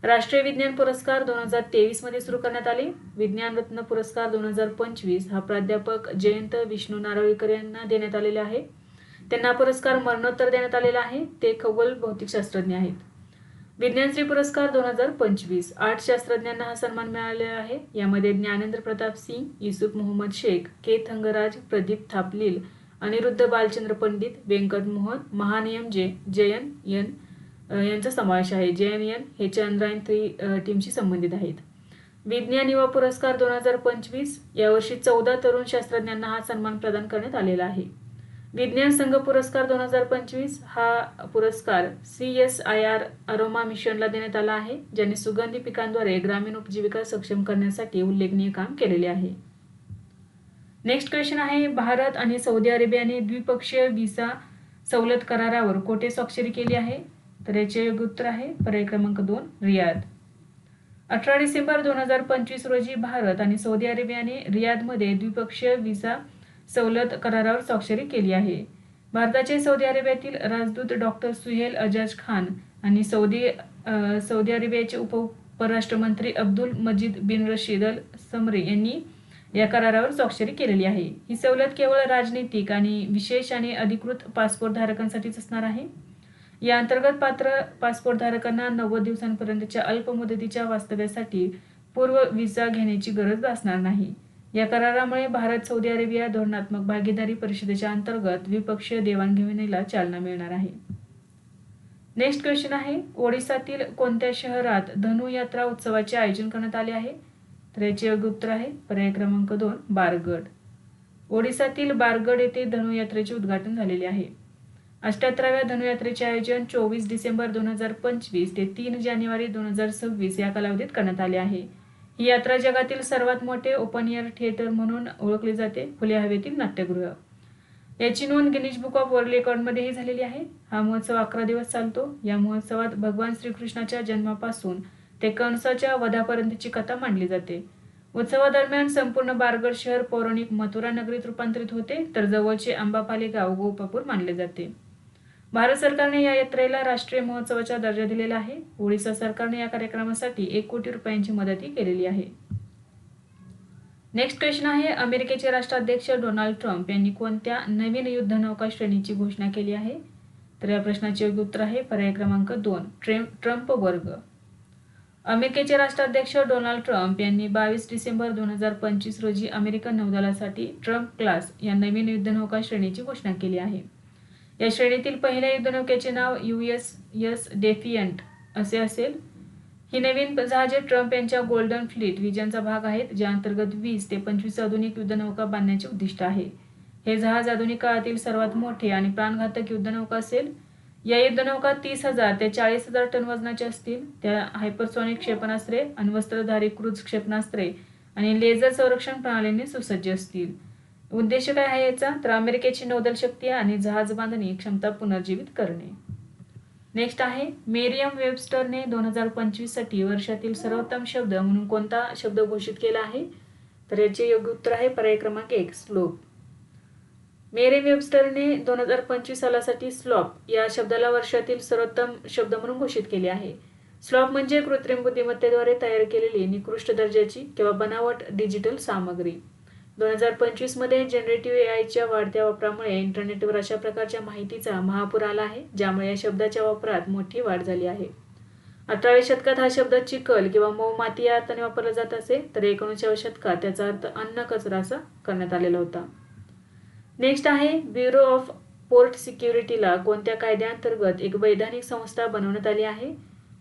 राष्ट्रीय विज्ञान पुरस्कार 2023 मध्ये सुरू करण्यात आले. विज्ञान रत्न पुरस्कार 2025 हा प्राध्यापक जयंत विष्णू नारळीकर यांना देण्यात आलेला आहे. त्यांना पुरस्कार मरणोत्तर देण्यात आलेला आहे. ते खगोल भौतिकशास्त्रज्ञ आहेत. विज्ञान श्री पुरस्कार 2025 8 शास्त्रज्ञांना हा सन्मान मिळालेला आहे. यामध्ये ज्ञानेंद्र प्रताप सिंग, युसुफ मोहम्मद शेख, के थंगराज, प्रदीप थापलील, अनिरुद्ध बालचंद्र पंडित, व्यंकट मोहन, महानियम जयन एन यांचा समावेश आहे. JNN हे चंद्रयान-3 टीमशी संबंधित आहेत. विज्ञान युवा पुरस्कार 2025 यावर्षी 14 तरुण शास्त्रज्ञांना हा सन्मान प्रदान करण्यात आलेला आहे. विज्ञान संघ पुरस्कार 2025 हा पुरस्कार CSIR अरोमा मिशनला देण्यात आला आहे, ज्यांनी सुगंधी पिकांद्वारे ग्रामीण उपजीविका सक्षम करण्यासाठी उल्लेखनीय काम केलेले आहे. नेक्स्ट क्वेश्चन आहे, भारत आणि सौदी अरेबियाने द्विपक्षीय व्हिसा सवलत करारावर कोठे स्वाक्षरी केली आहे? तर याचे योग्य उत्तर आहे पर्याय क्रमांक 2 रियाद. 18 डिसेंबर 2025 रोजी भारत आणि सौदी अरेबियाने रियादमध्ये द्विपक्षीय व्हिसा सवलत करारावर स्वाक्षरी केली आहे. भारताचे सौदी अरेबियातील राजदूत डॉक्टर सुहेल अजाज खान आणि सौदी अरेबियाचे उपराष्ट्रमंत्री अब्दुल मजीद बिन रशीद अल समरी यांनी या करारावर स्वाक्षरी केलेली आहे. ही सवलत केवळ राजनैतिक आणि विशेष आणि अधिकृत पासपोर्ट धारकांसाठीच असणार आहे. या अंतर्गत पात्र पासपोर्ट धारकांना 90 दिवसांपर्यंतच्या अल्प मुदतीच्या वास्तव्यासाठी पूर्व व्हिसा घेण्याची गरज असणार नाही. या करारामुळे भारत सौदी अरेबिया धोरणात्मक भागीदारी परिषदेच्या अंतर्गत द्विपक्षीय देवाणघेवाणीला चालना मिळणार आहे. नेक्स्ट क्वेश्चन आहे, ओडिसातील कोणत्या शहरात धनु यात्रा उत्सवाचे आयोजन करण्यात आले आहे? तर याचे योग्य उत्तर आहे पर्याय क्रमांक 2 बारगड. ओडिसातील बारगड येथे धनुयात्रेचे उद्घाटन झालेले आहे. 78व्या धनुयात्रेचे आयोजन 24 डिसेंबर 2025 ते 3 जानेवारी 2026 या कालावधीत करण्यात आले आहे. ही यात्रा जगातील सर्वात मोठे ओपन एअर थिएटर म्हणून ओळखली जाते. खुल्या हवेतील नाट्यगृह. याची नोंद गिनीज बुक ऑफ वर्ल्ड रेकॉर्डमध्येही झालेली आहे. हा महोत्सव 11 दिवस चालतो. या महोत्सवात भगवान श्रीकृष्णाच्या जन्मापासून ते कंसाच्या वधापर्यंतची कथा मांडली जाते. उत्सवादरम्यान संपूर्ण बारगड शहर पौराणिक मथुरा नगरीत रूपांतरित होते, तर जवळचे आंबापाले गाव गोपापूर मानले जाते. भारत सरकारने या यात्रेला राष्ट्रीय महोत्सवाचा दर्जा दिलेला आहे. ओडिशा सरकारने या कार्यक्रमासाठी 1 कोटी रुपयांची मदतही केलेली आहे. नेक्स्ट क्वेश्चन आहे, अमेरिकेचे राष्ट्राध्यक्ष डोनाल्ड ट्रम्प यांनी कोणत्या नवीन युद्धनौका श्रेणीची घोषणा केली आहे? तर या प्रश्नाचे योग्य उत्तर आहे पर्याय क्रमांक 2 ट्रम्प वर्ग. अमेरिकेचे राष्ट्राध्यक्ष डोनाल्ड ट्रम्प यांनी 22 डिसेंबर 2025 रोजी अमेरिकन नौदलासाठी ट्रम्प क्लास या नवीन युद्धनौका श्रेणीची घोषणा केली आहे. या श्रेणीतील पहिल्या युद्धनौकेचे नाव USS डेफियंट असे असेल. ही नवीन जहाजे ट्रम्प यांच्या गोल्डन फ्लीट विजनचा भाग आहेत, ज्या अंतर्गत 20 ते 25 आधुनिक युद्धनौका बांधण्याचे उद्दिष्ट आहे. हे जहाज आधुनिक काळातील सर्वात मोठे आणि प्राणघातक युद्धनौका असेल. या युद्धनौका 30,000 ते 40,000 टन वजनाच्या असतील. त्या हायपरसोनिक क्षेपणास्त्रे, अण्वस्त्रधारी क्रूझ क्षेपणास्त्रे आणि लेझर संरक्षण प्रणालीने सुसज्ज असतील. उद्देश काय आहे याचा? तर अमेरिकेची नौदल शक्ती आणि जहाज बांधणी क्षमता पुनर्जीवित करणे. नेक्स्ट आहे, मेरियम वेबस्टरने 2025 साठी वर्षातील सर्वोत्तम शब्द म्हणून कोणता शब्द घोषित केला आहे? तर याचे योग्य उत्तर आहे पर्याय क्रमांक 1 स्लोप. मेरियम वेबस्टरने 2025 सालासाठी स्लॉप या शब्दाला वर्षातील सर्वोत्तम शब्द म्हणून घोषित केले आहे. स्लॉप म्हणजे कृत्रिम बुद्धिमत्तेद्वारे तयार केलेली निकृष्ट दर्जाची किंवा बनावट डिजिटल सामग्री. 2025 मध्ये जनरेटिव्ह AIच्या वाढत्या वापरामुळे इंटरनेटवर अशा प्रकारच्या माहितीचा महापूर आला आहे, ज्यामुळे या शब्दाच्या वापरात मोठी वाढ झाली आहे. 18व्या शतकात हा शब्द चिखल किंवा मऊ माती या अर्थाने वापरला जात असे, तर 19व्या शतकात त्याचा अर्थ अन्न कचरा असा करण्यात आलेला होता. नेक्स्ट आहे, ब्युरो ऑफ पोर्ट सिक्युरिटीला कोणत्या कायद्याअंतर्गत एक वैधानिक संस्था बनवण्यात आली आहे?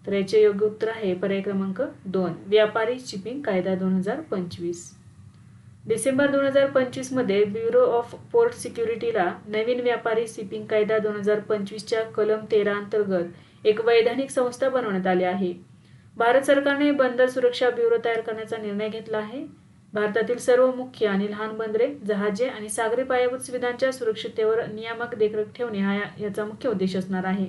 तर याचे योग्य उत्तर आहे पर्याय क्रमांक 2 व्यापारी शिपिंग कायदा 2025. डिसेंबर 2025 मध्ये ब्युरो ऑफ पोर्ट सिक्युरिटीला नवीन व्यापारी शिपिंग कायदा 2025च्या कलम 13 अंतर्गत एक वैधानिक संस्था बनवण्यात आली आहे. भारत सरकारने बंदर सुरक्षा ब्युरो तयार करण्याचा निर्णय घेतला आहे. भारतातील सर्व मुख्य आणि लहान बंदरे, जहाजे आणि सागरी पायाभूत सुविधांच्या सुरक्षिततेवर नियामक देखरेख ठेवणे हा याचा मुख्य उद्देश असणार आहे.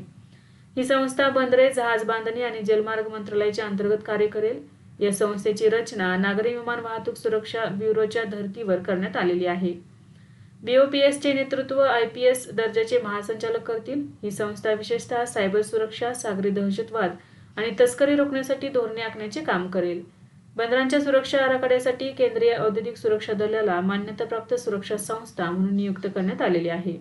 ही संस्था बंदरे, जहाज बांधणी आणि जलमार्ग मंत्रालयाच्या अंतर्गत कार्य करेल. या संस्थेची रचना नागरी विमान वाहतूक सुरक्षा ब्युरोच्या धर्तीवर करण्यात आलेली आहे. BOPSचे नेतृत्व IPS दर्जाचे महासंचालक करतील. ही संस्था विशेषतः सायबर सुरक्षा, सागरी दहशतवाद आणि तस्करी रोखण्यासाठी धोरणे आखण्याचे काम करेल. बंदरांच्या सुरक्षा आराखड्यासाठी केंद्रीय औद्योगिक सुरक्षा दलाला मान्यताप्राप्त सुरक्षा संस्था म्हणून नियुक्त करण्यात आलेली आहे.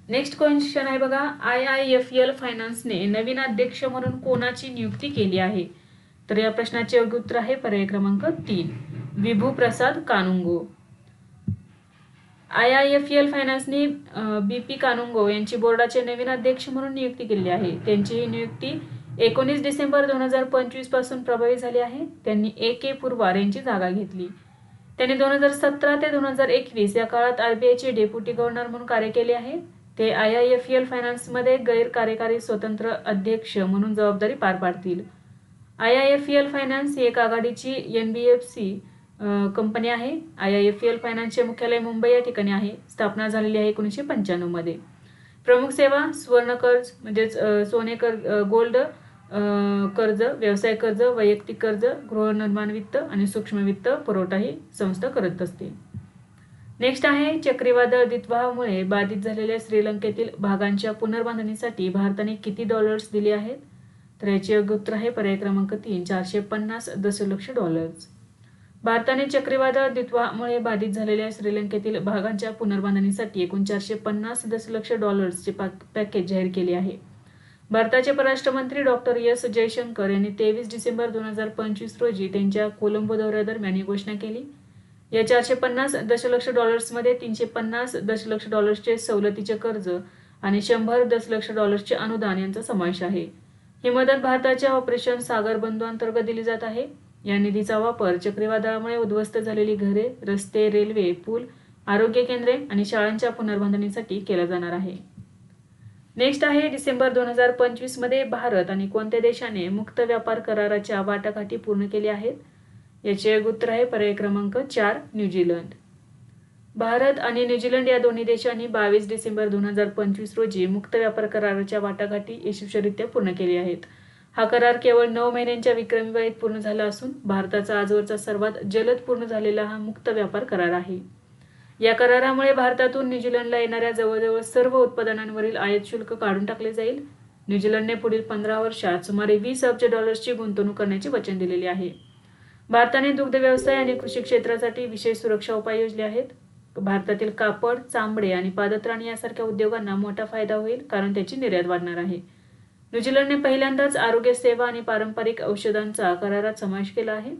नेक्स्ट क्वेश्चन आहे बघा, IIFL फायनान्सने नवीन अध्यक्ष म्हणून कोणाची नियुक्ती केली आहे? तर या प्रश्नाचे योग्य उत्तर आहे पर्याय क्रमांक 3, विभू प्रसाद कानुंगो. IIFL फायनान्सने BP कानुंगो यांची बोर्डाचे नवीन अध्यक्ष म्हणून नियुक्ती केली आहे. त्यांची ही नियुक्ती 19 डिसेंबर 2025 पासून प्रभावी झाली आहे. त्यांनी AK पुरवार यांची जागा घेतली. त्यांनी 2017 ते 2021 या काळात RBIचे डेप्युटी गव्हर्नर म्हणून कार्य केले आहे. ते IIFL फायनान्समध्ये गैर कार्यकारी स्वतंत्र अध्यक्ष म्हणून जबाबदारी पार पाडतील. IIFL फायनान्स ही एक आघाडीची NBFC कंपनी आहे. IIFL फायनान्सचे मुख्यालय मुंबई या ठिकाणी आहे. स्थापना झालेली आहे 1995 मध्ये. प्रमुख सेवा स्वर्ण कर्ज म्हणजेच सोने कर्ज, गोल्ड कर्ज, व्यवसाय कर्ज, वैयक्तिक कर्ज, गृहनिर्माण वित्त आणि सूक्ष्म वित्त पुरवठा ही संस्था करत असते. नेक्स्ट आहे, चक्रीवादळ दित्वामुळे बाधित झालेल्या श्रीलंकेतील भागांच्या पुनर्बांधणीसाठी भारताने किती डॉलर्स दिले आहेत? तर याचे योग्य उत्तर आहे पर्याय क्रमांक 3, 450 दशलक्ष डॉलर्स. भारताने चक्रीवादळ दित्वामुळे बाधित झालेल्या श्रीलंकेतील भागांच्या पुनर्बांधणीसाठी एकूण 450 दशलक्ष डॉलर्सचे पॅकेज जाहीर केले आहे. भारताचे परराष्ट्र मंत्री डॉक्टर S जयशंकर यांनी 23 डिसेंबर 2025 रोजी त्यांच्या कोलंबो दौऱ्यादरम्यान ही घोषणा केली. या 450 दशलक्ष डॉलर्समध्ये 350 दशलक्ष डॉलर्सचे सवलतीचे कर्ज आणि 100 दशलक्ष डॉलर्सचे अनुदान यांचा समावेश आहे. ही मदत भारताच्या ऑपरेशन सागर बंधू अंतर्गत दिली जात आहे. या निधीचा वापर चक्रीवादळामुळे उद्ध्वस्त झालेली घरे, रस्ते, रेल्वे, पूल, आरोग्य केंद्रे आणि शाळांच्या पुनर्बांधणीसाठी केला जाणार आहे. नेक्स्ट आहे, डिसेंबर 2025 मध्ये भारत आणि कोणत्या देशाने मुक्त व्यापार कराराच्या वाटाघाटी पूर्ण केल्या आहेत? याचे उत्तर आहे पर्याय क्रमांक 4, न्यूझीलंड. भारत आणि न्यूझीलंड या दोन्ही देशांनी 22 डिसेंबर 2025 रोजी मुक्त व्यापार कराराच्या वाटाघाटी यशस्वीरित्या पूर्ण केली आहेत. हा करार केवळ 9 महिन्यांच्या विक्रमी वेळेत पूर्ण झाला असून भारताचा आजवरचा सर्वात जलद पूर्ण झालेला हा मुक्त व्यापार करार आहे. या करारामुळे भारतातून न्यूझीलंडला येणाऱ्या जवळजवळ सर्व उत्पादनांवरील आयात शुल्क काढून टाकले जाईल. न्यूझीलंडने पुढील 15 वर्षात सुमारे 20 अब्ज डॉलर्सची गुंतवणूक करण्याचे वचन दिलेले आहे. भारताने दुग्ध व्यवसाय आणि कृषी क्षेत्रासाठी विशेष सुरक्षा उपाय योजले आहेत. भारतातील कापड, चामडे आणि पादत्राणे यासारख्या उद्योगांना मोठा फायदा होईल कारण त्याची निर्यात वाढणार आहे. न्यूझीलंडने पहिल्यांदाच आरोग्य सेवा आणि पारंपरिक औषधांचा करारात समावेश केला आहे.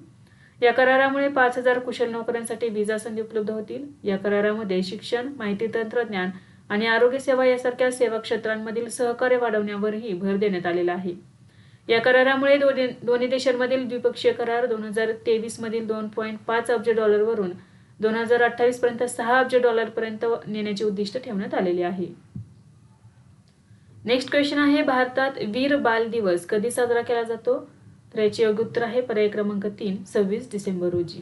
या करारामुळे 5000 कुशल नोकऱ्यांसाठी व्हिसा संधी उपलब्ध होतील. या करारामध्ये शिक्षण, माहिती तंत्रज्ञान आणि आरोग्य सेवा यासारख्या सेवा क्षेत्रांमधील सहकार्य वाढवण्यावरही भर देण्यात आलेला आहे. या करारामुळे दोन्ही देशांमधील द्विपक्षीय करार 2023 मधील 2.5 अब्ज डॉलरवरून 2028 पर्यंत 6 अब्ज डॉलरपर्यंत नेण्याचे उद्दिष्ट ठेवण्यात आलेले आहे. नेक्स्ट क्वेश्चन आहे, भारतात वीर बाल दिवस कधी साजरा केला जातो? तर याचे योग्य उत्तर आहे पर्याय क्रमांक 3, 26 डिसेंबर रोजी.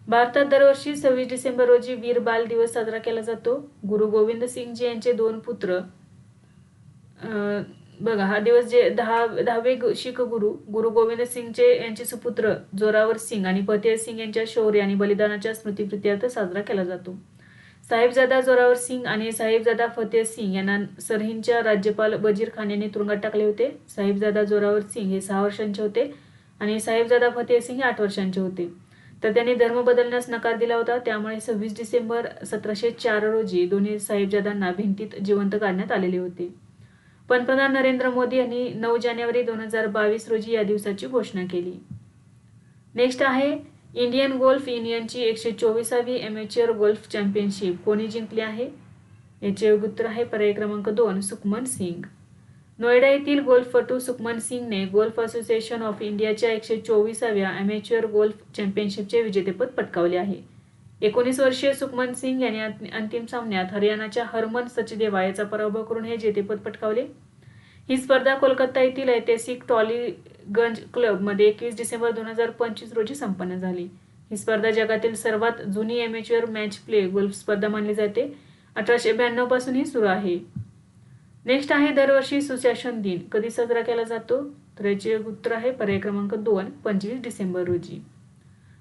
भारतात दरवर्षी 26 डिसेंबर रोजी वीर बाल दिवस साजरा केला जातो. गुरु गोविंद सिंगजी यांचे 2 पुत्र, बघा हा दिवस जे 10वे शीख गुरु गोविंद सिंगचे यांचे सुपुत्र जोरावर सिंग आणि फतेह सिंग यांच्या शौर्य आणि बलिदानाच्या स्मृतिप्रित्यर्थ साजरा केला जातो. साहिबजादा जोरावर सिंग आणि साहिबजादा फतेह सिंग यांना सरहिंदच्या राज्यपाल वजीर खान यांनी तुरुंगात टाकले होते. साहिबजादा जोरावर सिंग हे 6 वर्षांचे होते आणि साहिबजादा फतेह सिंग हे 8 वर्षांचे होते. तर त्यांनी धर्म बदलण्यास नकार दिला होता. त्यामुळे 26 डिसेंबर 1704 रोजी दोन्ही साहिबजादांना भिंतीत जिवंत काढण्यात आलेले होते. पंतप्रधान नरेंद्र मोदी यांनी 9 जानेवारी 2022 रोजी या दिवसाची घोषणा केली. नेक्स्ट आहे, इंडियन गोल्फ युनियनची 124वी एमेच्युअर गोल्फ चॅम्पियनशिप कोणी जिंकली आहे? याचे उत्तर आहे पर्याय क्रमांक 2, सुखमन सिंग. नोएडा येथील गोल्फपटू सुखमन सिंगने गोल्फ असोसिएशन ऑफ इंडियाच्या 124व्या एमेच्युअर गोल्फ चॅम्पियनशिपचे विजेतेपद पटकावले आहे. 19 वर्षीय सुखमन सिंग यांनी अंतिम सामन्यात हरियाणाच्या हरमन सचदेवा याचा पराभव करून हे जेतेपद पटकावले. ही स्पर्धा कोलकाता येथील ऐतिहासिक टॉलीगंज क्लब मध्ये 21 डिसेंबर 2025 रोजी संपन्न झाली. ही स्पर्धा जगातील सर्वात जुनी एमेच्युअर मॅच प्ले गोल्फ स्पर्धा मानली जाते. 1892 पासून ही सुरू आहे. नेक्स्ट आहे दरवर्षी सुशासन दिन कधी साजरा केला जातो? तर याचे उत्तर आहे पर्याय क्रमांक 2 25 डिसेंबर रोजी.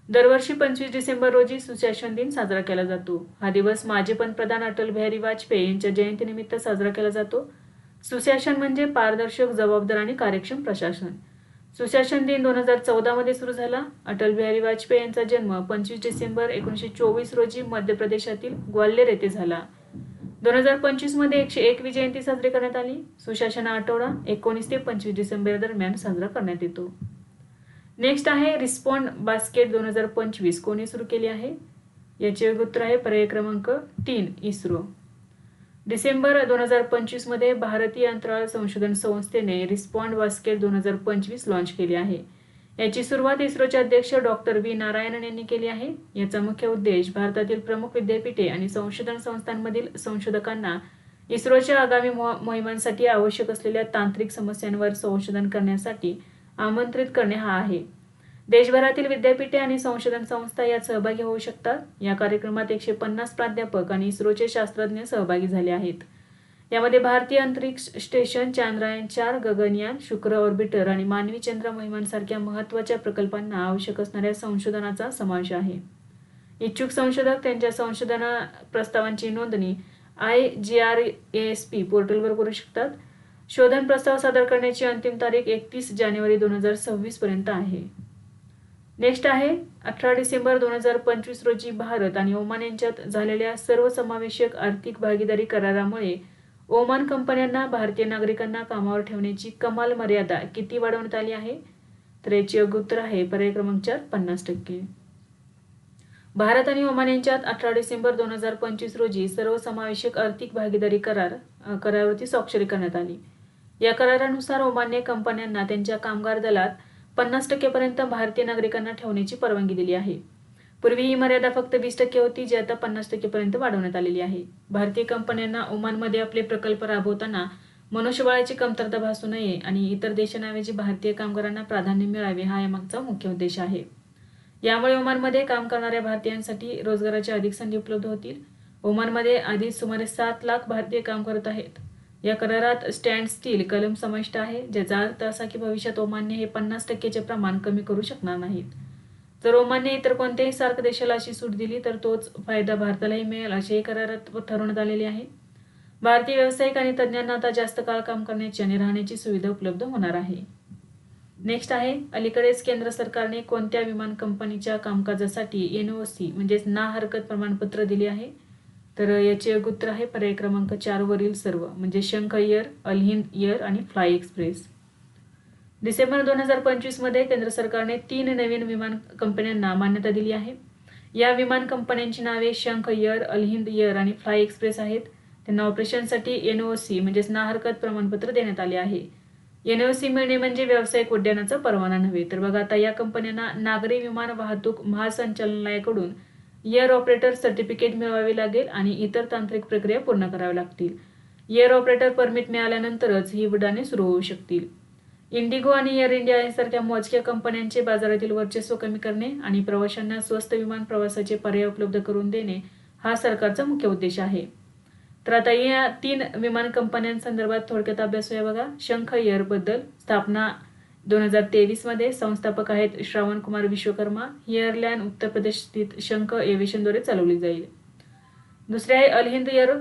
दरवर्षी 25 डिसेंबर रोजी सुशासन दिन साजरा केला जातो. हा दिवस माजी पंतप्रधान अटल बिहारी वाजपेयी यांच्या जयंतीनिमित्त साजरा केला जातो. सुशासन म्हणजे पारदर्शक, जबाबदार आणि कार्यक्षम प्रशासन. सुशासन दिन 2014 मध्ये सुरू झाला. अटल बिहारी वाजपेयी यांचा जन्म 25 डिसेंबर 1924 रोजी मध्य प्रदेशातील ग्वाल्हेर येथे झाला. 2025 मध्ये 101वी जयंती साजरी करण्यात आली. सुशासन आठवडा 19 ते 25 डिसेंबर दरम्यान साजरा करण्यात येतो. नेक्स्ट आहे रिस्पॉन्ड बास्केट 2025 कोणी सुरू केली आहे? याचे उत्तर आहे पर्याय क्रमांक 3 इस्रो. डिसेंबर 2025 मध्ये भारतीय अंतराळ संशोधन संस्थेने रिस्पॉन्ड बास्केट 2025 लॉन्च केली आहे. याची सुरुवात इस्रोचे अध्यक्ष डॉक्टर व्ही नारायणन यांनी केली आहे. याचा मुख्य उद्देश भारतातील प्रमुख विद्यापीठे आणि संशोधन संस्थांमधील संशोधकांना इस्रोच्या आगामी मोहिमांसाठी आवश्यक असलेल्या तांत्रिक समस्यांवर संशोधन करण्यासाठी आमंत्रित करणे हा आहे. देशभरातील विद्यापीठे आणि संशोधन संस्था यात सहभागी होऊ शकतात. या कार्यक्रमात 150 प्राध्यापक आणि इस्रोचे शास्त्रज्ञ सहभागी झाले आहेत. यामध्ये भारतीय अंतरिक्ष स्टेशन, चांद्रयान-4, गगनयान, शुक्र ऑर्बिटर आणि मानवी चंद्र मोहिमांसारख्या महत्त्वाच्या प्रकल्पांना आवश्यक असणाऱ्या संशोधनाचा समावेश आहे. इच्छुक संशोधक त्यांच्या संशोधन प्रस्तावांची नोंदणी IGRASP पोर्टलवर करू शकतात. शोधन प्रस्ताव सादर करण्याची अंतिम तारीख 31 जानेवारी 2026 पर्यंत आहे. नेक्स्ट आहे 18 डिसेंबर 2025 रोजी भारत आणि ओमान यांच्यात झालेल्या सर्वसमावेशक आर्थिक भागीदारी करारामुळे ओमान कंपन्यांना भारतीय नागरिकांना कामावर ठेवण्याची कमाल मर्यादा किती वाढवण्यात आली आहे? तर याचे उत्तर आहे पर्याय क्रमांक 4 50%. भारत आणि ओमान यांच्यात 18 डिसेंबर 2025 रोजी सर्वसमावेशक आर्थिक भागीदारी करारावरती स्वाक्षरी करण्यात आली. या करारानुसार ओमानने कंपन्यांना त्यांच्या कामगार दलात 50% पर्यंत भारतीय नागरिकांना ठेवण्याची परवानगी दिली आहे. पूर्वी ही मर्यादा फक्त 20% होती, जी आता 50% पर्यंत वाढवण्यात आलेली आहे. भारतीय कंपन्यांना ओमानमध्ये आपले प्रकल्प राबवताना मनुष्यबळाची कमतरता भासू नये आणि इतर देशांऐवजी भारतीय कामगारांना प्राधान्य मिळावे हा यामागचा मुख्य उद्देश आहे. यामुळे ओमानमध्ये काम करणाऱ्या भारतीयांसाठी रोजगाराच्या अधिक संधी उपलब्ध होतील. ओमानमध्ये आधीच सुमारे 7 लाख भारतीय काम करत आहेत. या करारात स्टँड स्टील कलम समाविष्ट आहे, ज्याचा अर्थ असा की भविष्यात ओमानने हे 50%चे प्रमाण कमी करू शकणार नाहीत. जर ओमानने इतर कोणत्याही सार्क देशाला अशी सूट दिली तर तोच फायदा भारतालाही मिळेल, असेही करारात ठरवण्यात आलेले आहे. भारतीय व्यावसायिक आणि तज्ज्ञांना आता जास्त काळ काम करण्याची आणि राहण्याची सुविधा उपलब्ध होणार आहे. नेक्स्ट आहे अलीकडेच केंद्र सरकारने कोणत्या विमान कंपनीच्या कामकाजासाठी NOC म्हणजेच ना हरकत प्रमाणपत्र दिले आहे? तर याचे उत्तर आहे पर्याय क्रमांक 4 वरील सर्व, म्हणजे शंख एअर, अल हिंद एअर आणि फ्लाय एक्सप्रेस. डिसेंबर 2025 मध्ये केंद्र सरकारने 3 नवीन विमान कंपन्यांना मान्यता दिली आहे. या विमान कंपन्यांची नावे शंख एअर, अल हिंद एअर आणि फ्लाय एक्सप्रेस आहेत. त्यांना ऑपरेशनसाठी NOC म्हणजेच ना हरकत प्रमाणपत्र देण्यात आले आहे. NOC मिळणे म्हणजे व्यावसायिक उड्डाणाचा परवाना नव्हे. तर बघा आता या कंपन्यांना नागरी विमान वाहतूक महासंचालनालयाकडून एअर ऑपरेटर सर्टिफिकेट मिळवावे लागेल आणि इतर तांत्रिक प्रक्रिया पूर्ण कराव्या लागतील. एअर ऑपरेटर परमिट मिळाल्यानंतरच ही उड्डाणे सुरू होऊ शकतील. इंडिगो आणि एअर इंडिया यांसारख्या मोजक्या कंपन्यांचे बाजारातील वर्चस्व कमी करणे आणि प्रवाशांना स्वस्त विमान प्रवासाचे पर्याय उपलब्ध करून देणे हा सरकारचा मुख्य उद्देश आहे. तर आता या 3 विमान कंपन्यांसंदर्भात थोडक्यात अभ्यासूया बघा. शंख एअर बद्दल स्थापना 2023 मध्ये, संस्थापक आहेत श्रावण कुमार विश्वकर्मा. ही एअरलाईन उत्तर प्रदेश स्थित शंख एव्हिएशनद्वारे चालवली जाईल. दुसरे आहे अल हिंद एअर,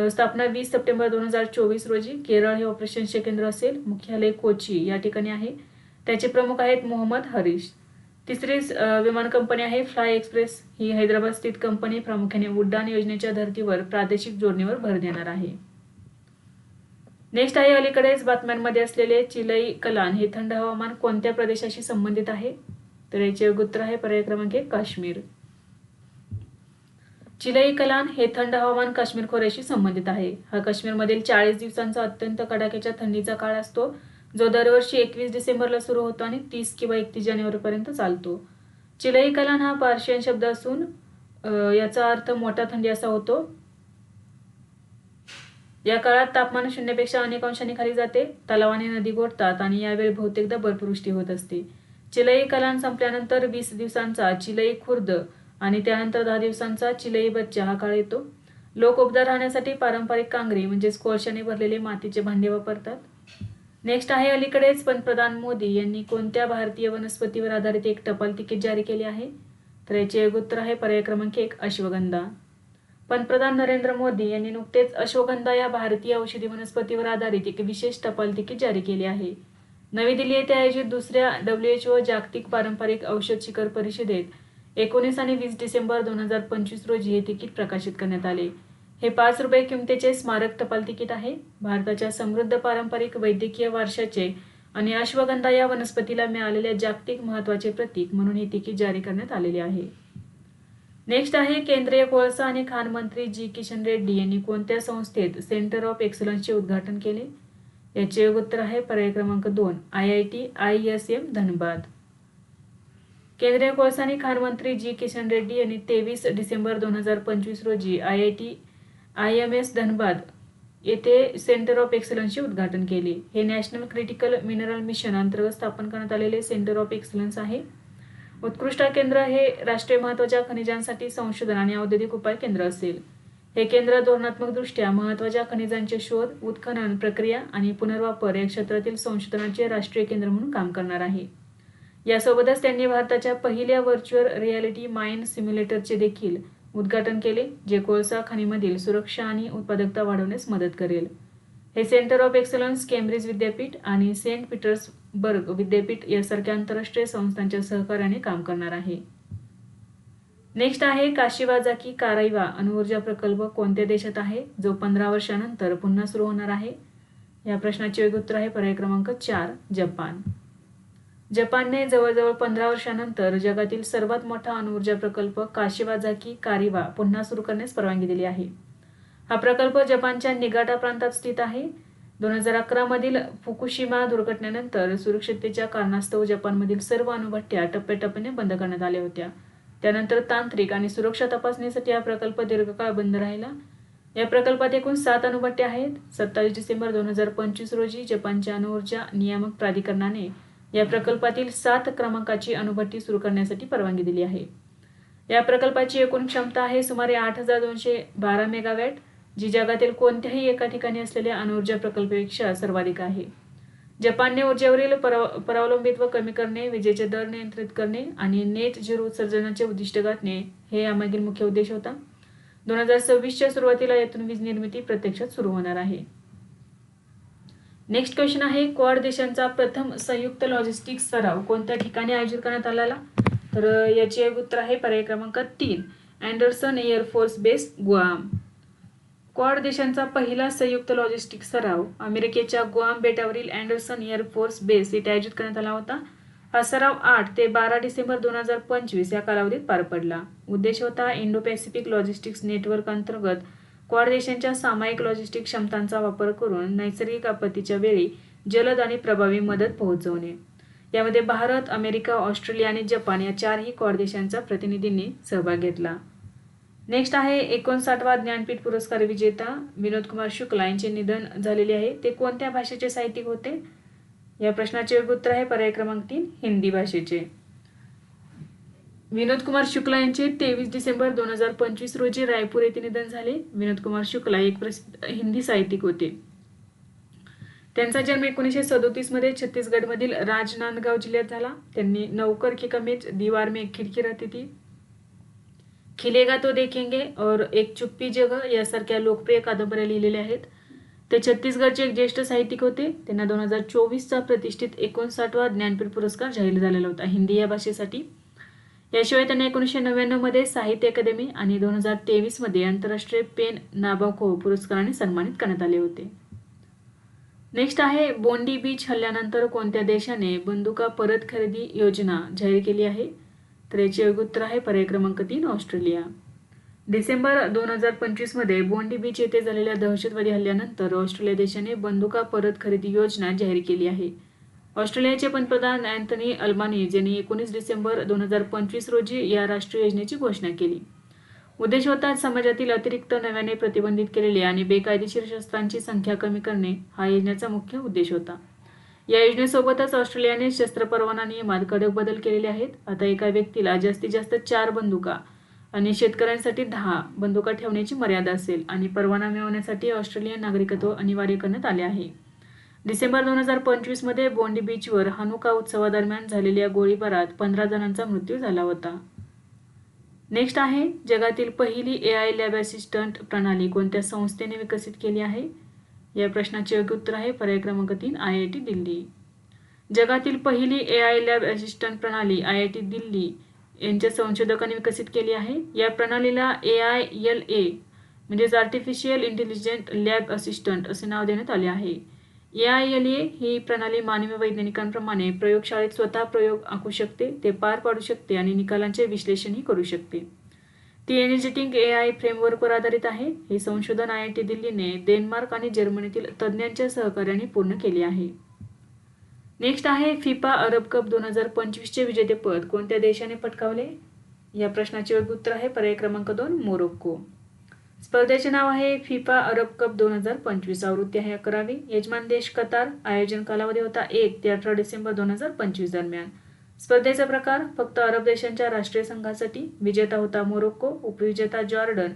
स्थापना 20 सप्टेंबर 2024 रोजी. केरळ हे ऑपरेशनचे केंद्र असेल. मुख्यालय कोची या ठिकाणी आहे. त्याचे प्रमुख आहेत मोहम्मद हरीश. तिसरी विमान कंपनी आहे फ्लाय एक्सप्रेस. ही हैदराबाद स्थित कंपनी प्रामुख्याने उड्डाण योजनेच्या धर्तीवर प्रादेशिक जोडणीवर भर देणार आहे. नेक्स्ट आहे अलीकडेच बातम्यांमध्ये असलेले चिलई कलान हे थंड हवामान कोणत्या प्रदेशाशी संबंधित आहे? तर याचे उत्तर आहे पर्याय क्रमांक 1 काश्मीर. चिलई कलान हे थंड हवामान काश्मीर खोऱ्याशी संबंधित आहे. हा काश्मीरमधील 40 दिवसांचा अत्यंत कडाक्याच्या थंडीचा काळ असतो, जो दरवर्षी 21 डिसेंबरला सुरू होतो आणि 30 किंवा 31 जानेवारीपर्यंत चालतो. चिलई कलान हा पार्शियन शब्द असून याचा अर्थ मोठा थंडी असा होतो. या काळात तापमान 0पेक्षा अनेक अंशांनी खाली जाते. तलाव आणि नदी गोठतात आणि यावेळी बहुतेकदा बर्फवृष्टी होत असते. चिलई कलान संपल्यानंतर 20 दिवसांचा चिलई खुर्द आणि त्यानंतर 10 दिवसांचा चिलई बच्चा हा काळ येतो. लोक उबदार राहण्यासाठी पारंपरिक कांगरी म्हणजेच कोळशाने भरलेले मातीचे भांडे वापरतात. नेक्स्ट आहे, अलीकडेच पंतप्रधान मोदी यांनी कोणत्या भारतीय वनस्पतीवर आधारित एक टपाल तिकीट जारी केले आहे? तर याचे उत्तर आहे पर्याय क्रमांक 1 अश्वगंधा. पंतप्रधान नरेंद्र मोदी यांनी नुकतेच अश्वगंधा या भारतीय औषधी वनस्पतीवर आधारित एक विशेष टपाल तिकीट जारी केले आहे. नवी दिल्ली येथे आयोजित दुसऱ्या WHO जागतिक पारंपरिक औषध शिखर परिषदेत 19 आणि 20 डिसेंबर 2025 रोजी हे तिकीट प्रकाशित करण्यात आले. हे 5 रुपये किमतीचे स्मारक टपाल तिकीट आहे. भारताच्या समृद्ध पारंपरिक वैद्यकीय वारशाचे आणि अश्वगंधा या वनस्पतीला मिळालेल्या जागतिक महत्त्वाचे प्रतीक म्हणून हे तिकीट जारी करण्यात आलेले आहे. नेक्स्ट आहे, केंद्रीय कोळसा आणि खाण मंत्री जी किशन रेड्डी यांनी कोणत्या संस्थेत सेंटर ऑफ एक्सलन्सचे उद्घाटन केले? याचे उत्तर आहे पर्याय क्रमांक 2 IIT ISM धनबाद. केंद्रीय कोळसा आणि खाण मंत्री जी किशन रेड्डी यांनी 23 डिसेंबर 2025 रोजी IIT IMS धनबाद येथे सेंटर ऑफ एक्सलन्सचे उद्घाटन केले. हे नॅशनल क्रिटिकल मिनरल मिशन अंतर्गत स्थापन करण्यात आलेले सेंटर ऑफ एक्सलन्स आहे. उत्कृष्ट केंद्र हे राष्ट्रीय महत्त्वाच्या खनिजांसाठी संशोधन आणि औद्योगिक उपाय केंद्र असेल. हे केंद्र धोरणात्मकदृष्ट्या महत्त्वाच्या खनिजांचे शोध, उत्खनन, प्रक्रिया आणि पुनर्वापर या क्षेत्रातील संशोधनाचे राष्ट्रीय केंद्र म्हणून काम करणार आहे. यासोबतच त्यांनी भारताच्या पहिल्या व्हर्च्युअल रियालिटी माइन सिम्युलेटरचे देखील उद्घाटन केले, जे कोळसा खाणीमधील सुरक्षा आणि उत्पादकता वाढवण्यास मदत करेल. हे सेंटर ऑफ एक्सलन्स केम्ब्रिज विद्यापीठ आणि सेंट पीटर्सबर्ग विद्यापीठ यासारख्या आंतरराष्ट्रीय संस्थांच्या सहकार्याने काम करणार आहे. नेक्स्ट आहे, काशिवाजाकी कारैवा अणुऊर्जा प्रकल्प कोणत्या देशात आहे, जो 15 वर्षानंतर पुन्हा सुरू होणार आहे? या प्रश्नाचे योग्य उत्तर आहे पर्याय क्रमांक 4 जपान. जपानने जवळजवळ 15 वर्षानंतर जगातील सर्वात मोठा अणुऊर्जा प्रकल्प काशिवाजाकी कारिवा पुन्हा सुरू करण्यास परवानगी दिली आहे. हा प्रकल्प जपानच्या निगाटा प्रांतात स्थित आहे. 2011 मधील फुकुशिमा दुर्घटनेनंतर सुरक्षिततेच्या कारणास्तव जपानमधील सर्व अणुभट्ट्या टप्प्याटप्प्याने बंद करण्यात आल्या होत्या. त्यानंतर तांत्रिक आणि सुरक्षा तपासणीसाठी हा प्रकल्प दीर्घकाळ बंद राहिला. या प्रकल्पात एकूण 7 अणुभट्ट्या आहेत. 27 डिसेंबर 2025 रोजी जपानच्या अणुऊर्जा नियामक प्राधिकरणाने या प्रकल्पातील 7 क्रमांकाची अणुभट्टी सुरू करण्यासाठी परवानगी दिली आहे. या प्रकल्पाची एकूण क्षमता आहे सुमारे 8212 मेगावॅट, जी जगातील कोणत्याही एका ठिकाणी असलेल्या अणुऊर्जा प्रकल्पापेक्षा सर्वाधिक आहे. जपानने ऊर्जेवरील परावलंबित्व कमी करणे, विजेचे दर नियंत्रित करणे आणि नेट झिरो उत्सर्जनाचे उद्दिष्ट गाठणे हे यामागील मुख्य उद्देश होता. 2026च्या सुरुवातीला यातून वीज निर्मिती प्रत्यक्षात सुरू होणार आहे. नेक्स्ट क्वेश्चन आहे, क्वाड देशांचा प्रथम संयुक्त लॉजिस्टिक्स सराव कोणत्या ठिकाणी आयोजित करण्यात आला? तर याचे उत्तर आहे पर्याय क्रमांक 3 Andersen air force base Guam. Quad देशांचा पहिला संयुक्त लॉजिस्टिक सराव अमेरिकेच्या गुआम बेटावरील अँडरसन एअरफोर्स बेस येथे आयोजित करण्यात आला होता. हा सराव 8 ते 12 डिसेंबर 2025 या कालावधीत पार पडला. उद्देश होता इंडो पॅसिफिक लॉजिस्टिक्स नेटवर्क अंतर्गत क्वाड देशांच्या सामायिक लॉजिस्टिक क्षमतांचा वापर करून नैसर्गिक आपत्तीच्या वेळी जलद आणि प्रभावी मदत पोहोचवणे. यामध्ये भारत, अमेरिका, ऑस्ट्रेलिया आणि जपान या 4ही क्वाड देशांच्या प्रतिनिधींनी सहभाग घेतला. नेक्स्ट आहे, 59वा ज्ञानपीठ पुरस्कार विजेता विनोद कुमार शुक्ला यांचे निधन झालेले आहे. ते कोणत्या भाषेचे साहित्यिक होते? या प्रश्नाचे योग्य उत्तर आहे पर्याय क्रमांक 3 हिंदी भाषेचे. विनोद कुमार शुक्ला यांचे 23 डिसेंबर 2025 रोजी रायपूर येथे निधन झाले. विनोद कुमार शुक्ला एक प्रसिद्ध हिंदी साहित्यिक होते. त्यांचा जन्म 1937 मध्ये छत्तीसगडमधील राजनांदगाव जिल्ह्यात झाला. त्यांनी नौकर की कमीज, दीवार में एक खिडकी रहती थी, खिलेगा तो देखेंगे और एक चुप्पी जगह यासारख्या लोकप्रिय कादंबऱ्या लिहिलेल्या आहेत. ते छत्तीसगडचे एक ज्येष्ठ साहित्यिक होते. त्यांना 2024चा प्रतिष्ठित 59वा ज्ञानपीठ पुरस्कार जाहीर झालेला होता हिंदी या भाषेसाठी. याशिवाय त्यांना 1999 मध्ये साहित्य अकादमी आणि 2023 मध्ये आंतरराष्ट्रीय पेन नाबॉको पुरस्काराने सन्मानित करण्यात आले होते. नेक्स्ट आहे, बोंडी बीच हल्ल्यानंतर कोणत्या देशाने बंदुका परत खरेदी योजना जाहीर केली आहे? तर याचे योग्य उत्तर आहे पर्याय क्रमांक 3 ऑस्ट्रेलिया. डिसेंबर 2025 मध्ये बोंडी बीच येथे झालेल्या दहशतवादी हल्ल्यानंतर ऑस्ट्रेलिया देशाने बंदुका परत खरेदी योजना जाहीर केली आहे. ऑस्ट्रेलियाचे पंतप्रधान अँथनी अल्बानीज यांनी 19 डिसेंबर 2025 रोजी या राष्ट्रीय योजनेची घोषणा केली. उद्देश होता समाजातील अतिरिक्त नव्याने प्रतिबंधित केलेल्या आणि बेकायदेशीर शस्त्रांची संख्या कमी करणे. हा योजनेचा मुख्य उद्देश होता. या योजनेसोबतच ऑस्ट्रेलियाने शस्त्र परवाना नियमात कडक बदल केलेले आहेत. आता एका व्यक्तीला जास्तीत जास्त 4 बंदुका आणि शेतकऱ्यांसाठी 10 बंदुका ठेवण्याची मर्यादा असेल आणि परवाना मिळवण्यासाठी ऑस्ट्रेलियन नागरिकत्व अनिवार्य करण्यात आले आहे. डिसेंबर 2025 मध्ये बोंडी बीचवर हानुका उत्सवादरम्यान झालेल्या गोळीबारात 15 जणांचा मृत्यू झाला होता. नेक्स्ट आहे, जगातील पहिली AI लॅब असिस्टंट प्रणाली कोणत्या संस्थेने विकसित केली आहे? या प्रश्नाचे योग्य उत्तर आहे पर्याय क्रमांक 3 IIT दिल्ली. जगातील पहिली AI लॅब असिस्टंट प्रणाली IIT दिल्ली यांच्या संशोधकांनी विकसित केली आहे. या प्रणालीला AILA म्हणजेच आर्टिफिशियल इंटेलिजंट लॅब असिस्टंट असे नाव देण्यात आले आहे. AILA ही प्रणाली मानवी वैज्ञानिकांप्रमाणे प्रयोगशाळेत स्वतः प्रयोग आखू शकते, ते पार पाडू शकते आणि निकालांचे विश्लेषणही करू शकते. ती एनर्जेटिक AI फ्रेमवर्कवर आधारित आहे. हे संशोधन IIT दिल्लीने डेन्मार्क आणि जर्मनीतील तज्ज्ञांच्या सहकार्याने पूर्ण केले आहे. नेक्स्ट आहे, फिफा अरब कप 2025चे विजेतेपद कोणत्या देशाने पटकावले? या प्रश्नाचे योग्य उत्तर आहे पर्याय क्रमांक 2 मोरोक्को. स्पर्धेचे नाव आहे फिफा अरब कप 2025. आवृत्ती आहे 11वी. यजमान देश कतार. आयोजन कालावधी होता 1 ते 18 डिसेंबर 2025 दरम्यान. स्पर्धेचा प्रकार फक्त अरब देशांच्या राष्ट्रीय संघासाठी. विजेता होता मोरोक्को, उपविजेता जॉर्डन.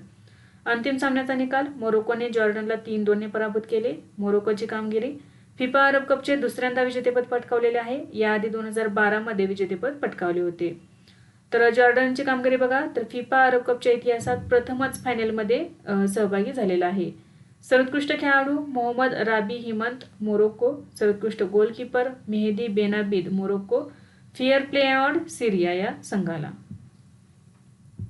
अंतिम सामन्याचा निकाल, मोरोक्कोने जॉर्डनला 3-2 ने पराभूत केले. मोरोक्कोची कामगिरी, फिफा अरब कपचे दुसऱ्यांदा विजेतेपद पटकावलेले आहे. याआधी 2012 मध्ये विजेतेपद पटकावले होते. तर जॉर्डनची कामगिरी बघा, तर फिफा अरब कपच्या इतिहासात प्रथमच फायनलमध्ये सहभागी झालेला आहे. सर्वोत्कृष्ट खेळाडू मोहम्मद राबी हिमंत मोरोक्को. सर्वोत्कृष्ट goalkeeper Mehdi Benabid Morocco. Fair play award Syria या संघाला.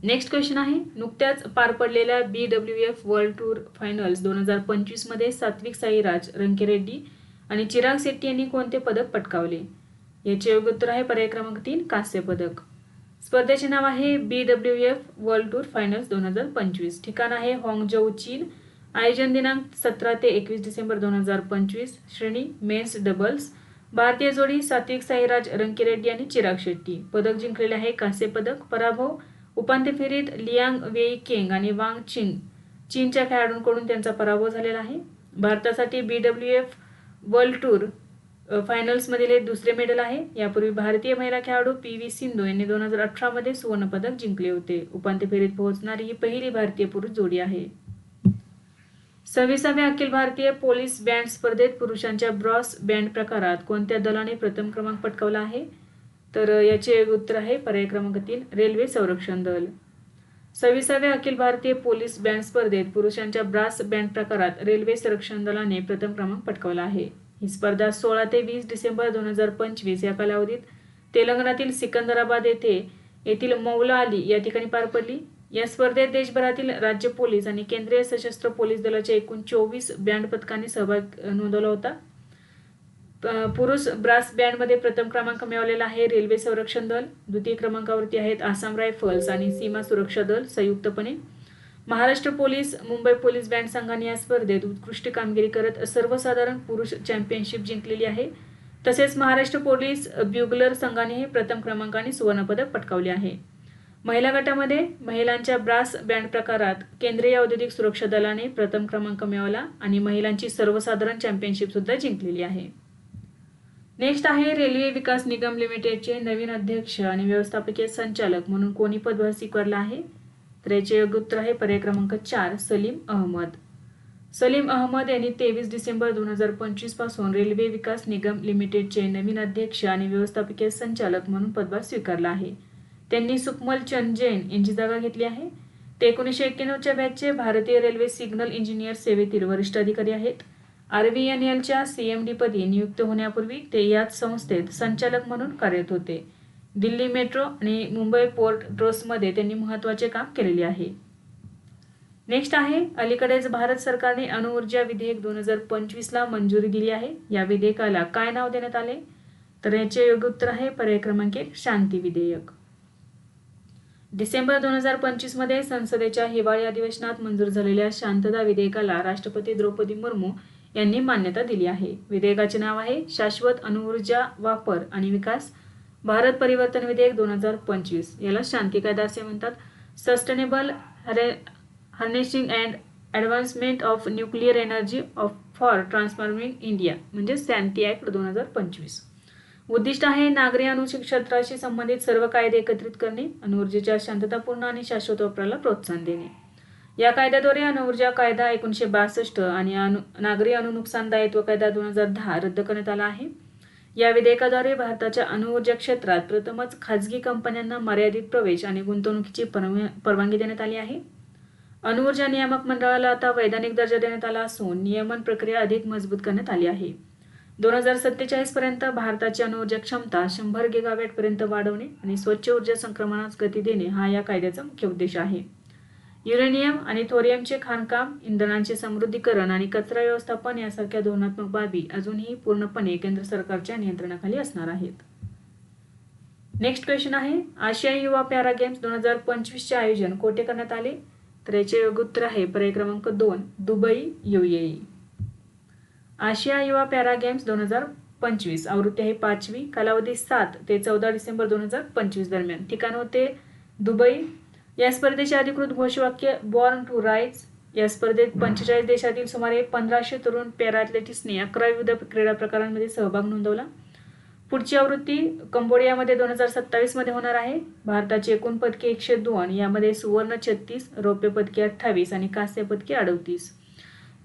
नेक्स्ट क्वेश्चन आहे, नुकत्याच पार पडलेल्या BWF वर्ल्ड टूर फायनल्स 2025 मध्ये सात्विक साईराज रंकीरेड्डी आणि चिराग शेट्टी यांनी कोणते पदक पटकावले? याचे योग्य उत्तर आहे पर्याय क्रमांक 3 कांस्य पदक. स्पर्धेचे नाव आहे BWF वर्ल्ड टूर फायनल्स 2025. ठिकाण आहे हाँगझोऊ चीन. आयोजन दिनांक 17 ते 21 डिसेंबर 2025. श्रेणी मेन्स डबल्स. भारतीय जोडी सात्विक साईराज रंकीरेड्डी आणि चिराग शेट्टी. पदक जिंकलेले आहे कांस्य पदक. पराभव, उपांत्य फेरीत लियांग वेई केंग आणि वांग चिंग चीनच्या खेळाडूंकडून त्यांचा पराभव झालेला आहे. भारतासाठी BWF वर्ल्ड टूर फायनल्समधील हे दुसरे मेडल आहे. यापूर्वी भारतीय महिला खेळाडू PV सिंधू यांनी 2018 मध्ये सुवर्ण पदक जिंकले होते. उपांत्य फेरीत पोहोचणारी ही पहिली भारतीय पुरुष जोडी आहे. 26व्या अखिल भारतीय पोलीस बँड स्पर्धेत पुरुषांच्या ब्रॉस बँड प्रकारात कोणत्या दलाने प्रथम क्रमांक पटकावला आहे? तर याचे उत्तर आहे पर्याय क्रमांक 3 रेल्वे संरक्षण दल. 26व्या अखिल भारतीय पोलीस बँड स्पर्धेत पुरुषांच्या ब्रास बँड प्रकारात रेल्वे संरक्षण दलाने प्रथम क्रमांक पटकावला आहे. ही स्पर्धा 16 ते 20 डिसेंबर 2025 या कालावधीत तेलंगणातील सिकंदराबाद येथील मौला अली या ठिकाणी पार पडली. या स्पर्धेत देशभरातील राज्य पोलीस आणि केंद्रीय सशस्त्र पोलीस दलाच्या एकूण 24 बँड पथकांनी सहभाग नोंदवला होता. पुरुष ब्रास बँडमध्ये प्रथम क्रमांक मिळवलेला आहे रेल्वे संरक्षण दल. द्वितीय क्रमांकावरती आहेत आसाम रायफल्स आणि सीमा सुरक्षा दल संयुक्तपणे. Maharashtra police, Mumbai police band संघाने या स्पर्धेत उत्कृष्ट कामगिरी करत सर्वसाधारण पुरुष चॅम्पियनशिप जिंकलेली आहे. तसेच महाराष्ट्र पोलीस ब्युगलर संघानेही प्रथम क्रमांकाने सुवर्णपदक पटकावले आहे. महिला गटामध्ये महिलांच्या ब्रास बँड प्रकारात केंद्रीय औद्योगिक सुरक्षा दलाने प्रथम क्रमांक मिळवला आणि महिलांची सर्वसाधारण चॅम्पियनशिप सुद्धा जिंकलेली आहे. नेक्स्ट आहे, रेल्वे विकास निगम लिमिटेडचे नवीन अध्यक्ष आणि व्यवस्थापकीय संचालक म्हणून कोणी पदभार स्वीकारला आहे? तर याचे योग्य उत्तर आहे पर्याय क्रमांक 4 सलीम अहमद. सलीम अहमद यांनी 23 डिसेंबर 2025 पासून रेल्वे विकास निगम लिमिटेडचे नवीन अध्यक्ष आणि व्यवस्थापकीय संचालक म्हणून पदभार स्वीकारला आहे. त्यांनी सुकमल चंद जैन यांची जागा घेतली आहे. ते 1991च्या बॅचचे भारतीय रेल्वे सिग्नल इंजिनियर सेवेतील वरिष्ठ अधिकारी आहेत. RVNLच्या CMD पदी नियुक्त होण्यापूर्वी ते याच संस्थेत संचालक म्हणून कार्यरत होते. दिल्ली मेट्रो आणि मुंबई पोर्ट ट्रस्टमध्ये त्यांनी महत्त्वाचे काम केलेले आहे. नेक्स्ट आहे, अलीकडेच भारत सरकारने अणुऊर्जा विधेयक 2025 ला मंजुरी दिली आहे. या विधेयकाला काय नाव देण्यात आले? तर याचे योग्य उत्तर आहे पर्याय क्रमांक 1 शांती विधेयक. डिसेंबर 2025 मध्ये संसदेच्या हिवाळी अधिवेशनात मंजूर झालेल्या शांतता विधेयकाला राष्ट्रपती द्रौपदी मुर्मू यांनी मान्यता दिली आहे. विधेयकाचे नाव आहे शाश्वत अणुऊर्जा वापर आणि विकास भारत परिवर्तन विधेयक 2025. याला शांती कायदा असे म्हणतात. Sustainable harnessing and advancement of nuclear energy for transforming India म्हणजे शांती ॲक्ट 2025. उद्दिष्ट आहे नागरी अणु क्षेत्राशी संबंधित सर्व कायदे एकत्रित करणे, अणुऊर्जेच्या शांततापूर्ण आणि शाश्वत वापराला प्रोत्साहन देणे. या कायद्याद्वारे अणुऊर्जा कायदा 1962 आणि नागरी अणु नुकसान दायित्व कायदा 2010 रद्द करण्यात आला आहे. या विधेयकाद्वारे भारताच्या अणुऊर्जा क्षेत्रात प्रथमच खाजगी कंपन्यांना मर्यादित प्रवेश आणि गुंतवणुकीची परवानगी देण्यात आली आहे. अणुऊर्जा नियामक मंडळाला आता वैधानिक दर्जा देण्यात आला असून नियमन प्रक्रिया अधिक मजबूत करण्यात आली आहे. 2047 पर्यंत भारताची अणुऊर्जा क्षमता 100 गिगावॅट पर्यंत वाढवणे आणि स्वच्छ ऊर्जा संक्रमणास गती देणे हा या कायद्याचा मुख्य उद्देश आहे. युरेनियम आणि थोरियमचे खाणकाम, इंधनांचे समृद्धीकरण आणि कचरा व्यवस्थापन यासारख्या धोरणात्मक बाबी अजूनही पूर्णपणे केंद्र सरकारच्या नियंत्रणाखाली असणार आहेत. नेक्स्ट क्वेश्चन आहे, आशियाई युवा पॅरा गेम्स 2025चे आयोजन कोठे करण्यात आले? तर याचे योग्य उत्तर आहे पर्याय क्रमांक 2 दुबई, UAE. आशिया युवा पॅरा गेम्स 2025 आवृत्ती आहे 5वी, कालावधी 7 ते 14 डिसेंबर 2025 दरम्यान. ठिकाण होते दुबई. या स्पर्धेचे अधिकृत घोषवाक्य बॉर्न टू राईज. या स्पर्धेत 45 देशातील सुमारे 1500 तरुण पॅरा ॲथलेटिक्सने 11 विविध क्रीडा प्रकारांमध्ये सहभाग नोंदवला. पुढची आवृत्ती कंबोडियामध्ये 2027 मध्ये होणार आहे. भारताची एकूण पदके 102, यामध्ये सुवर्ण 36, रौप्य पदके 28 आणि कांस्य पदके 38.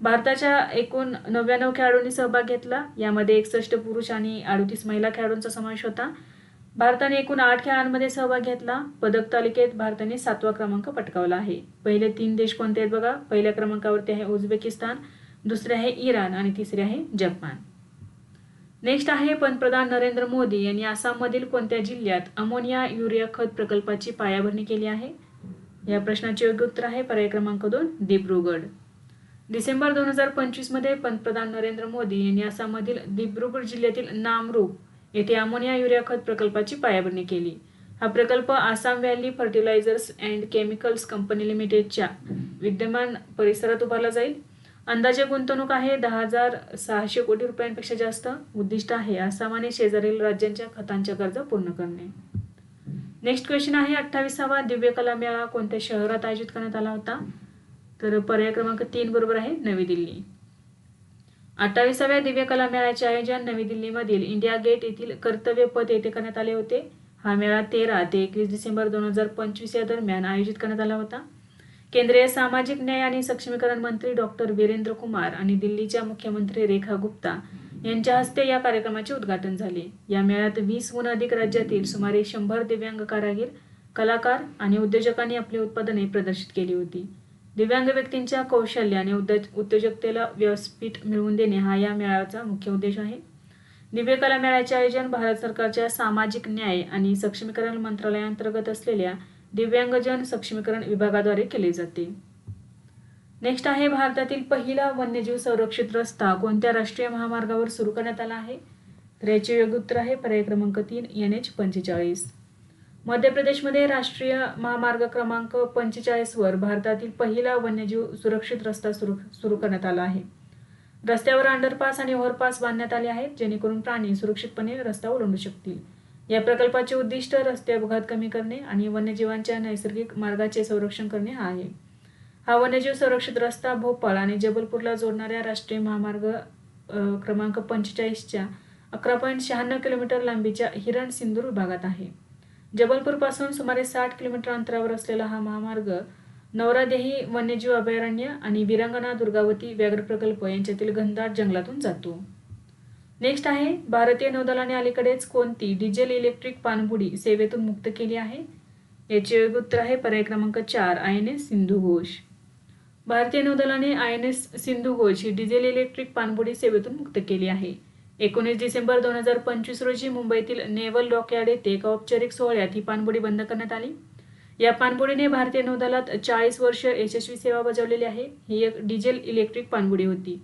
भारताच्या एकूण 99 खेळाडूंनी सहभाग घेतला. यामध्ये 61 पुरुष आणि 38 महिला खेळाडूंचा समावेश होता. भारताने एकूण 8 खेळांमध्ये सहभाग घेतला. पदक तालिकेत भारताने 7वा क्रमांक पटकावला आहे. पहिले 3 देश कोणते आहेत बघा. पहिल्या क्रमांकावरती आहे उझबेकिस्तान, दुसरे आहे इराण आणि तिसरे आहे जपान. नेक्स्ट आहे पंतप्रधान नरेंद्र मोदी यांनी आसाममधील कोणत्या जिल्ह्यात अमोनिया युरिया खत प्रकल्पाची पायाभरणी केली आहे? या प्रश्नाचे योग्य उत्तर आहे पर्याय क्रमांक 2 दिब्रुगड. डिसेंबर 2025 मध्ये पंतप्रधान नरेंद्र मोदी यांनी आसाममधील दिब्रुगड जिल्ह्यातील नामरूप येथे अमोनिया युरिया खत प्रकल्पाची पायाभरणी केली. हा प्रकल्प Assam valley fertilizers and chemicals company लिमिटेडच्या विद्यमान परिसरात उभारला जाईल. अंदाजे गुंतवणूक आहे 10,600 कोटी रुपयांपेक्षा जास्त. उद्दिष्ट आहे आसाम आणि शेजारील राज्यांच्या खतांच्या गरजा पूर्ण करणे. नेक्स्ट क्वेश्चन आहे 28वा दिव्य कला मेळा कोणत्या शहरात आयोजित करण्यात आला होता? तर पर्याय क्रमांक 3 बरोबर आहे नवी दिल्ली. 28व्या दिव्य कला मेळ्याचे आयोजन नवी दिल्लीमधील इंडिया गेट येथील कर्तव्य पथ येथे करण्यात आले होते. हा मेळा 13 ते 21 डिसेंबर 2025 या दरम्यान आयोजित करण्यात आला होता. केंद्रीय सामाजिक न्याय आणि सक्षमीकरण मंत्री डॉक्टर वीरेंद्र कुमार आणि दिल्लीच्या मुख्यमंत्री रेखा गुप्ता यांच्या हस्ते या कार्यक्रमाचे उद्घाटन झाले. या मेळ्यात 20हून अधिक राज्यातील सुमारे 100 दिव्यांग कारागीर, कलाकार आणि उद्योजकांनी आपली उत्पादने प्रदर्शित केली होती. दिव्यांग व्यक्तींच्या कौशल्य आणि उद्योजकतेला व्यासपीठ मिळवून देणे हा या मेळाव्याचा मुख्य उद्देश आहे. दिव्य कला मेळ्याचे आयोजन भारत सरकारच्या सामाजिक न्याय आणि सक्षमीकरण मंत्रालयाअंतर्गत असलेल्या दिव्यांगजन सक्षमीकरण विभागाद्वारे केले जाते. नेक्स्ट आहे भारतातील पहिला वन्यजीव संरक्षित रस्ता कोणत्या राष्ट्रीय महामार्गावर सुरू करण्यात आला आहे? तर याचे योग्य उत्तर आहे पर्याय क्रमांक 3 NH45. मध्य प्रदेशमध्ये राष्ट्रीय महामार्ग क्रमांक 45 वर भारतातील पहिला वन्यजीव सुरक्षित रस्ता सुरू करण्यात आला आहे. रस्त्यावर अंडरपास आणि ओव्हरपास बांधण्यात आले आहेत जेणेकरून प्राणी सुरक्षितपणे रस्ता ओलांडू शकतील. या प्रकल्पाचे उद्दिष्ट रस्ते अपघात कमी करणे आणि वन्यजीवांच्या नैसर्गिक मार्गाचे संरक्षण करणे हा आहे. हा वन्यजीव संरक्षित रस्ता भोपाळ आणि जबलपूरला जोडणाऱ्या राष्ट्रीय महामार्ग क्रमांक 45च्या 11.96 किलोमीटर लांबीच्या हिरण सिंदूर विभागात आहे. जबलपूरपासून सुमारे 60 किलोमीटर अंतरावर असलेला हा महामार्ग नवरादेही वन्यजीव अभयारण्य आणि वीरांगना दुर्गावती व्याघ्र प्रकल्प यांच्यातील घनदाट जंगलातून जातो. नेक्स्ट आहे भारतीय नौदलाने अलीकडेच कोणती डिझेल इलेक्ट्रिक पाणबुडी सेवेतून मुक्त केली आहे? याचे योग्य उत्तर आहे पर्याय क्रमांक 4 INS सिंधू घोष. भारतीय नौदलाने INS सिंधू घोष ही डिझेल इलेक्ट्रिक पाणबुडी सेवेतून मुक्त केली आहे. 19 डिसेंबर 2025 रोजी मुंबईतील नेव्हल डॉकयार्ड येथे एका औपचारिक सोहळ्यात ही पाणबुडी बंद करण्यात आली. या पाणबुडीने भारतीय नौदलात 40 वर्ष यशस्वी सेवा बजावलेली आहे. ही एक डिझेल इलेक्ट्रिक पाणबुडी होती.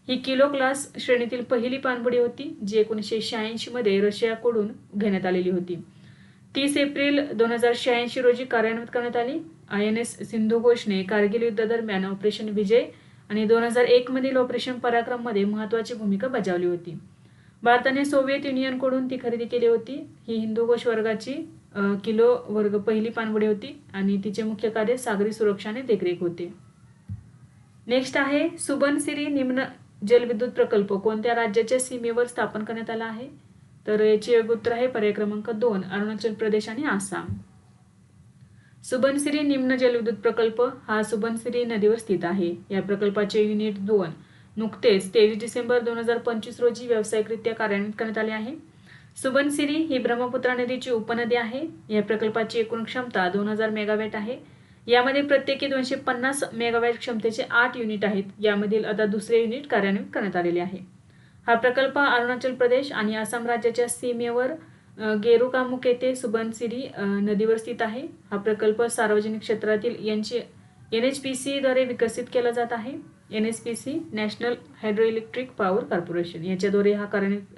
ही किलो क्लास श्रेणीतील पहिली पाणबुडी होती जी 1986 मध्ये रशियाकडून घेण्यात आलेली होती. 30 एप्रिल 2086 रोजी कार्यान्वित करण्यात आली. INS सिंधू घोषने कारगिल युद्धादरम्यान ऑपरेशन विजय आणि 2001 मधील ऑपरेशन पराक्रम मध्ये महत्त्वाची भूमिका बजावली होती. भारताने सोव्हिएत युनियनकडून ती खरेदी केली होती. ही हिंदू घोष वर्गाची किलो वर्ग पहिली पाणबुडी होती आणि तिचे मुख्य कार्य सागरी सुरक्षा आणि देखरेख होते. नेक्स्ट आहे सुबनसिरी निम्न जलविद्युत प्रकल्प कोणत्या राज्याच्या सीमेवर स्थापन करण्यात आला आहे? तर याचे योग्य उत्तर आहे पर्याय क्रमांक 2 अरुणाचल प्रदेश आणि आसाम. सुबनसिरी निम्न जलविद्युत प्रकल्प हा सुबनसिरी नदीवर स्थित आहे. या प्रकल्पाचे युनिट 2 नुकतेच 23 डिसेंबर 2025 रोजी व्यावसायिकरित्या कार्यान्वित करण्यात आले आहे. सुबनसिरी ही ब्रह्मपुत्रा नदीची उपनदी आहे. या प्रकल्पाची एकूण क्षमता 2000 मेगावॅट आहे. यामध्ये प्रत्येकी 250 मेगावॅट क्षमतेचे 8 युनिट आहेत. यामधील आता दुसरे युनिट कार्यान्वित करण्यात आलेले आहे. हा प्रकल्प अरुणाचल प्रदेश आणि आसाम राज्याच्या सीमेवर गेरुकामुख येथे सुबनसिरी नदीवर स्थित आहे. हा प्रकल्प सार्वजनिक क्षेत्रातील NHPC द्वारे विकसित केला जात आहे. NHPC नॅशनल हायड्रोइलेक्ट्रिक पॉवर कॉर्पोरेशन याच्याद्वारे हा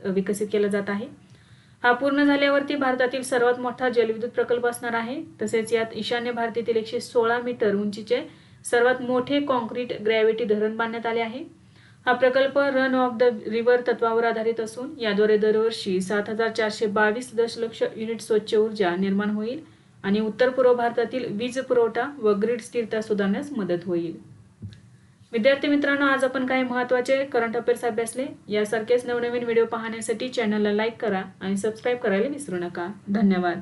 विकसित केला जात आहे. हा पूर्ण झाल्यावरती भारतातील सर्वात मोठा जलविद्युत प्रकल्प असणार आहे. तसेच यात ईशान्य भारतातील 116 मीटर उंचीचे सर्वात मोठे कॉन्क्रीट ग्रॅव्हिटी धरण बांधण्यात आले आहे. हा प्रकल्प रन ऑफ द रिव्हर तत्वावर आधारित असून याद्वारे दरवर्षी 7422 दशलक्ष युनिट स्वच्छ ऊर्जा निर्माण होईल आणि उत्तर पूर्व भारतातील वीज पुरवठा व ग्रीड स्थिरता सुधारण्यास मदत होईल. विद्यार्थी मित्रांनो, आज आपण काही महत्त्वाचे करंट अफेअर्स अभ्यासले. यासारखेच नवनवीन व्हिडिओ पाहण्यासाठी चॅनलला लाईक करा आणि सबस्क्राईब करायला विसरू नका. धन्यवाद.